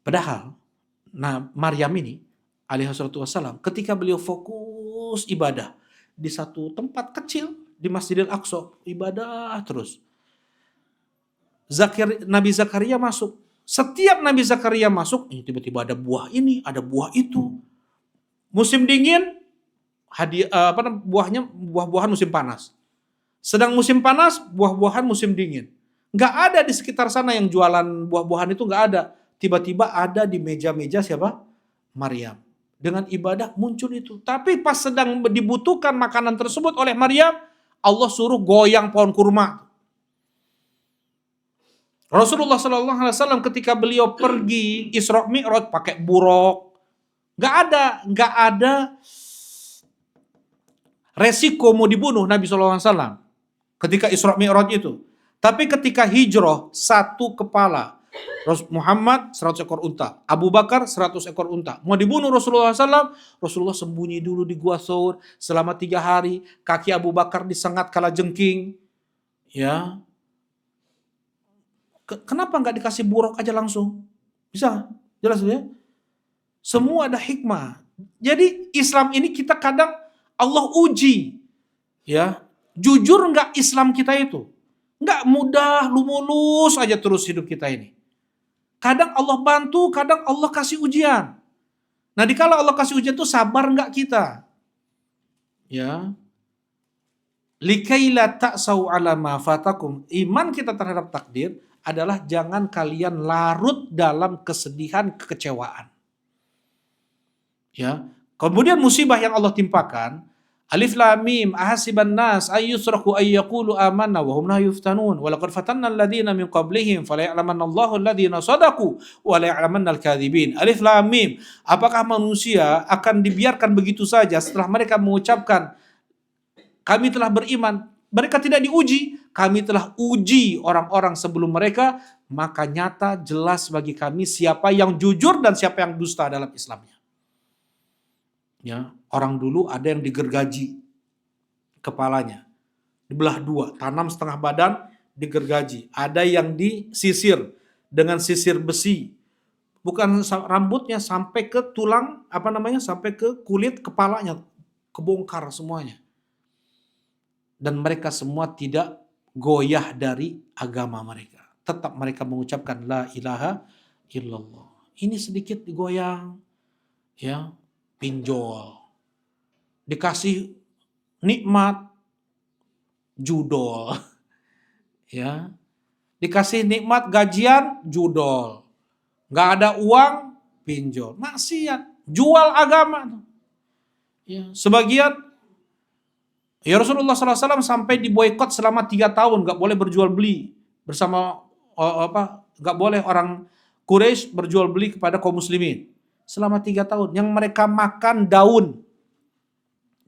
Padahal Maryam ini alaihi salatu wassalam ketika beliau fokus ibadah di satu tempat kecil di Masjidil Aqsa, ibadah terus. Nabi Zakaria masuk. Setiap Nabi Zakaria masuk, tiba-tiba ada buah ini, ada buah itu. Musim dingin, buah-buahan musim panas. Sedang musim panas, buah-buahan musim dingin. Nggak ada di sekitar sana yang jualan buah-buahan itu, nggak ada. Tiba-tiba ada di meja-meja siapa? Maryam. Dengan ibadah muncul itu. Tapi pas sedang dibutuhkan makanan tersebut oleh Maryam, Allah suruh goyang pohon kurma. Rasulullah SAW ketika beliau pergi Isra Mi'raj pakai buruk, nggak ada resiko mau dibunuh Nabi SAW ketika Isra Mi'raj itu. Tapi ketika hijrah, satu kepala, Muhammad 100 ekor unta, Abu Bakar 100 ekor unta. Mau dibunuh Rasulullah SAW, Rasulullah sembunyi dulu di Gua Thawr selama 3 hari. Kaki Abu Bakar disengat kala jengking. Ya, kenapa nggak dikasih buruk aja langsung? Bisa? Jelas ya? Semua ada hikmah. Jadi Islam ini kita kadang Allah uji. Ya, jujur nggak Islam kita itu? Nggak mudah, lu mulus aja terus hidup kita ini. Kadang Allah bantu, kadang Allah kasih ujian. Nah, dikala Allah kasih ujian itu sabar nggak kita? Ya. Likaila ta'sau ala ma fatakum. Iman kita terhadap takdir adalah jangan kalian larut dalam kesedihan, kekecewaan. Ya. Kemudian musibah yang Allah timpakan, Alif Lam Mim ahasiban nas ayyusraku ayyaqulu amanna wa hum la yuftanun wa laqad fatanna alladhina min qablihim fala ya'lamanna Allahu alladhina sadaqu wa la ya'lamanna al-kadhibin. Alif Lam Mim, apakah manusia akan dibiarkan begitu saja setelah mereka mengucapkan kami telah beriman, mereka tidak diuji? Kami telah uji orang-orang sebelum mereka, maka nyata jelas bagi kami siapa yang jujur dan siapa yang dusta dalam Islamnya. Ya, orang dulu ada yang digergaji kepalanya, dibelah dua, tanam setengah badan, digergaji. Ada yang disisir dengan sisir besi, bukan rambutnya sampai ke tulang, sampai ke kulit kepalanya, kebongkar semuanya. Dan mereka semua tidak goyah dari agama mereka. Tetap mereka mengucapkan la ilaha illallah. Ini sedikit digoyang, ya, pinjol. Dikasih nikmat, judol. Ya. Dikasih nikmat gajian, judol. Nggak ada uang, pinjol. Maksiat, jual agama. Ya. Sebagian, ya Rasulullah SAW sampai diboikot selama 3 tahun, nggak boleh berjual beli bersama nggak boleh orang Quraisy berjual beli kepada kaum muslimin selama 3 tahun. Yang mereka makan daun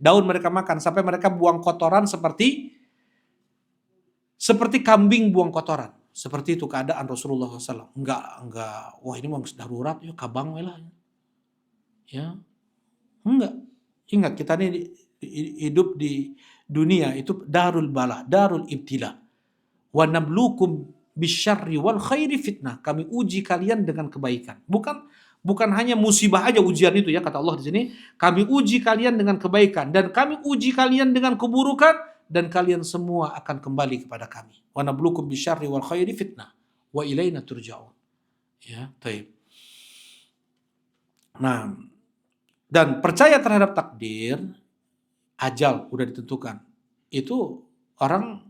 mereka makan sampai mereka buang kotoran seperti kambing buang kotoran. Seperti itu keadaan Rasulullah SAW. Enggak, wah ini mau darurat, ya kabang lah. Ya, enggak. Ingat kita ini hidup di dunia itu darul bala, darul ibtila. Wa nablukum bisyarri wal khairi fitnah. Kami uji kalian dengan kebaikan. Bukan hanya musibah aja ujian itu ya, kata Allah di sini. Kami uji kalian dengan kebaikan dan kami uji kalian dengan keburukan dan kalian semua akan kembali kepada kami. Wa nablukum bisyarri wal khairi fitnah wa ilaina turja'un. Ya, baik. Nah, dan percaya terhadap takdir, ajal udah ditentukan. Itu orang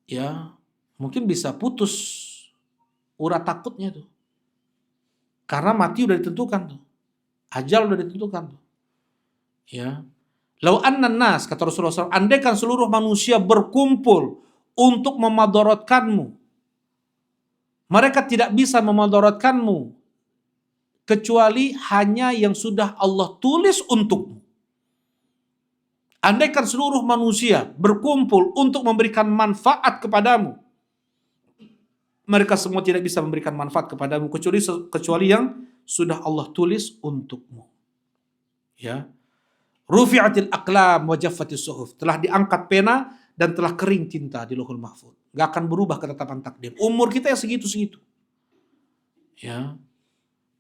ya mungkin bisa putus urat takutnya tuh. Karena mati udah ditentukan tuh. Ajal udah ditentukan tuh. Ya. Lau annan nas, kata Rasulullah SAW, andaikan seluruh manusia berkumpul untuk memadaratkanmu, mereka tidak bisa memadaratkanmu kecuali hanya yang sudah Allah tulis untukmu. Andaikan seluruh manusia berkumpul untuk memberikan manfaat kepadamu, mereka semua tidak bisa memberikan manfaat kepadamu kecuali yang sudah Allah tulis untukmu. Ya. Rufi'atil aqlam wa jaffatis suhuf. Telah diangkat pena dan telah kering tinta di Lauhul Mahfuz. Gak akan berubah ketetapan takdir. Umur kita ya segitu-segitu. Ya.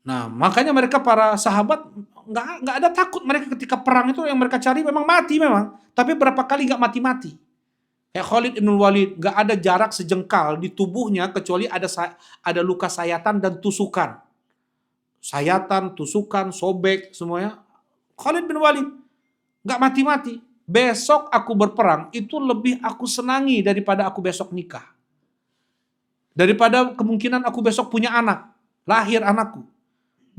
Nah, makanya mereka para sahabat nggak ada takut mereka ketika perang itu. Yang mereka cari memang mati memang, tapi berapa kali nggak mati-mati. Kayak Khalid ibn Walid, gak ada jarak sejengkal di tubuhnya kecuali ada luka sayatan dan tusukan. Sayatan, tusukan, sobek, semuanya. Khalid bin Walid gak mati-mati. Besok aku berperang itu lebih aku senangi daripada aku besok nikah. Daripada kemungkinan aku besok punya anak, lahir anakku.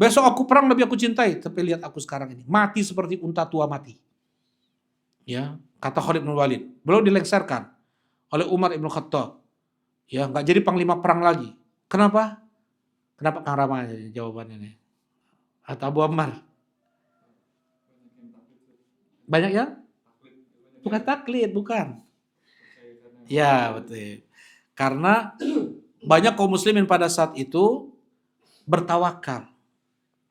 Besok aku perang lebih aku cintai. Tapi lihat aku sekarang ini, mati seperti unta tua mati. Ya, kata Khalid bin Walid. Belum dilengsarkan oleh Umar ibn Khattab. Ya, nggak jadi panglima perang lagi. Kenapa? Kenapa Kang Rama jawabannya nih? Atau Abu Ammar? Banyak ya? Bukan taklid, bukan. Ya, betul. Karena banyak kaum muslimin pada saat itu bertawakal.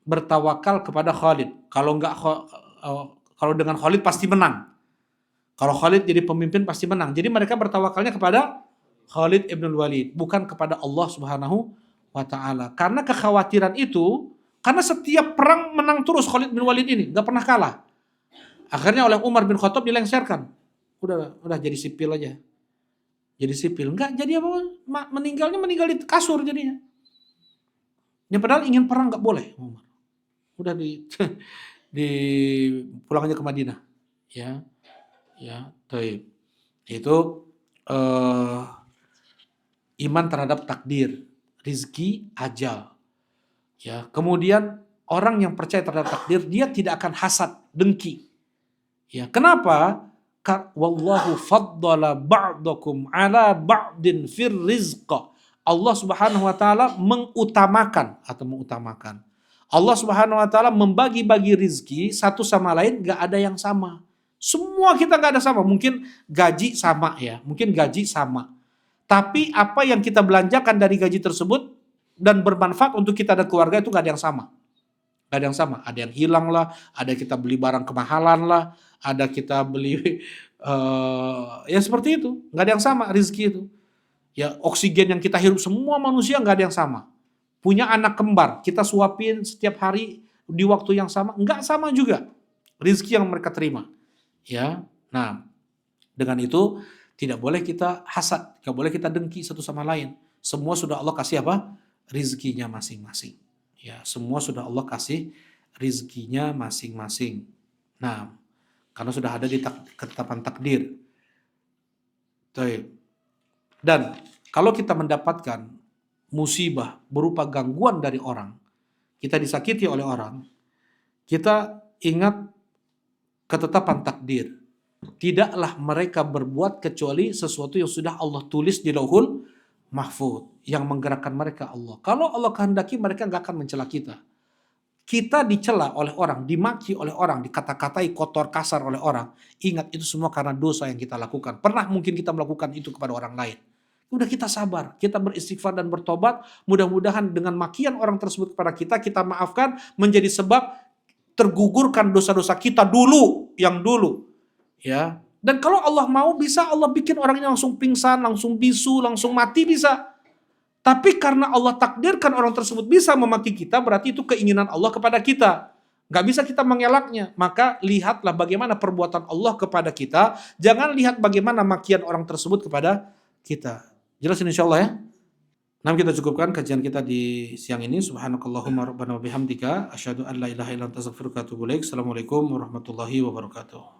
Bertawakal kepada Khalid. Kalau dengan Khalid pasti menang. Kalau Khalid jadi pemimpin pasti menang. Jadi mereka bertawakalnya kepada Khalid ibn Walid, bukan kepada Allah Subhanahu wa taala. Karena kekhawatiran itu, karena setiap perang menang terus Khalid bin Walid ini, enggak pernah kalah. Akhirnya oleh Umar bin Khattab dilengsarkan. Udah jadi sipil aja. Jadi sipil. Enggak jadi apa? Meninggal di kasur jadinya. Ya padahal ingin perang enggak boleh, Umar. Udah di pulangnya ke Madinah. Ya, taib. Itu iman terhadap takdir, rizki, ajal. Ya, kemudian orang yang percaya terhadap takdir, dia tidak akan hasad, dengki. Ya, kenapa? Wallahu faddala ba'dakum ala ba'din fir rizqa. Allah Subhanahu wa taala mengutamakan. Allah Subhanahu wa taala membagi-bagi rizki satu sama lain, gak ada yang sama. Semua kita gak ada sama. Mungkin gaji sama ya, tapi apa yang kita belanjakan dari gaji tersebut dan bermanfaat untuk kita dan keluarga itu gak ada yang sama. Ada yang hilang lah, ada kita beli barang kemahalan lah, ada kita beli ya seperti itu. Gak ada yang sama rezeki itu. Ya, oksigen yang kita hirup semua manusia gak ada yang sama. Punya anak kembar, kita suapin setiap hari di waktu yang sama, gak sama juga rezeki yang mereka terima. Ya, nah dengan itu tidak boleh kita hasad, tidak boleh kita dengki satu sama lain. Semua sudah Allah kasih apa? Rizkinya masing-masing. Ya, semua sudah Allah kasih rizkinya masing-masing. Nah, karena sudah ada di ketetapan takdir. Dan kalau kita mendapatkan musibah berupa gangguan dari orang, kita disakiti oleh orang, kita ingat ketetapan takdir. Tidaklah mereka berbuat kecuali sesuatu yang sudah Allah tulis di Lauhul Mahfuz. Yang menggerakkan mereka Allah. Kalau Allah kehendaki, mereka gak akan mencela kita. Kita dicela oleh orang, dimaki oleh orang, dikata-katai kotor kasar oleh orang. Ingat, itu semua karena dosa yang kita lakukan. Pernah mungkin kita melakukan itu kepada orang lain. Udah, kita sabar, kita beristighfar dan bertobat. Mudah-mudahan dengan makian orang tersebut kepada kita maafkan, menjadi sebab tergugurkan dosa-dosa kita dulu. Ya. Dan kalau Allah mau, bisa Allah bikin orangnya langsung pingsan, langsung bisu, langsung mati, bisa. Tapi karena Allah takdirkan orang tersebut bisa memaki kita, berarti itu keinginan Allah kepada kita. Gak bisa kita mengelaknya. Maka lihatlah bagaimana perbuatan Allah kepada kita. Jangan lihat bagaimana makian orang tersebut kepada kita. Jelas insya Allah ya? Nah, kita cukupkan kajian kita di siang ini. Subhanakallahumma rabbana wa bihamdika asyhadu an la ilaha illa anta astaghfiruka wa atubu ilaik. Assalamualaikum warahmatullahi wabarakatuh.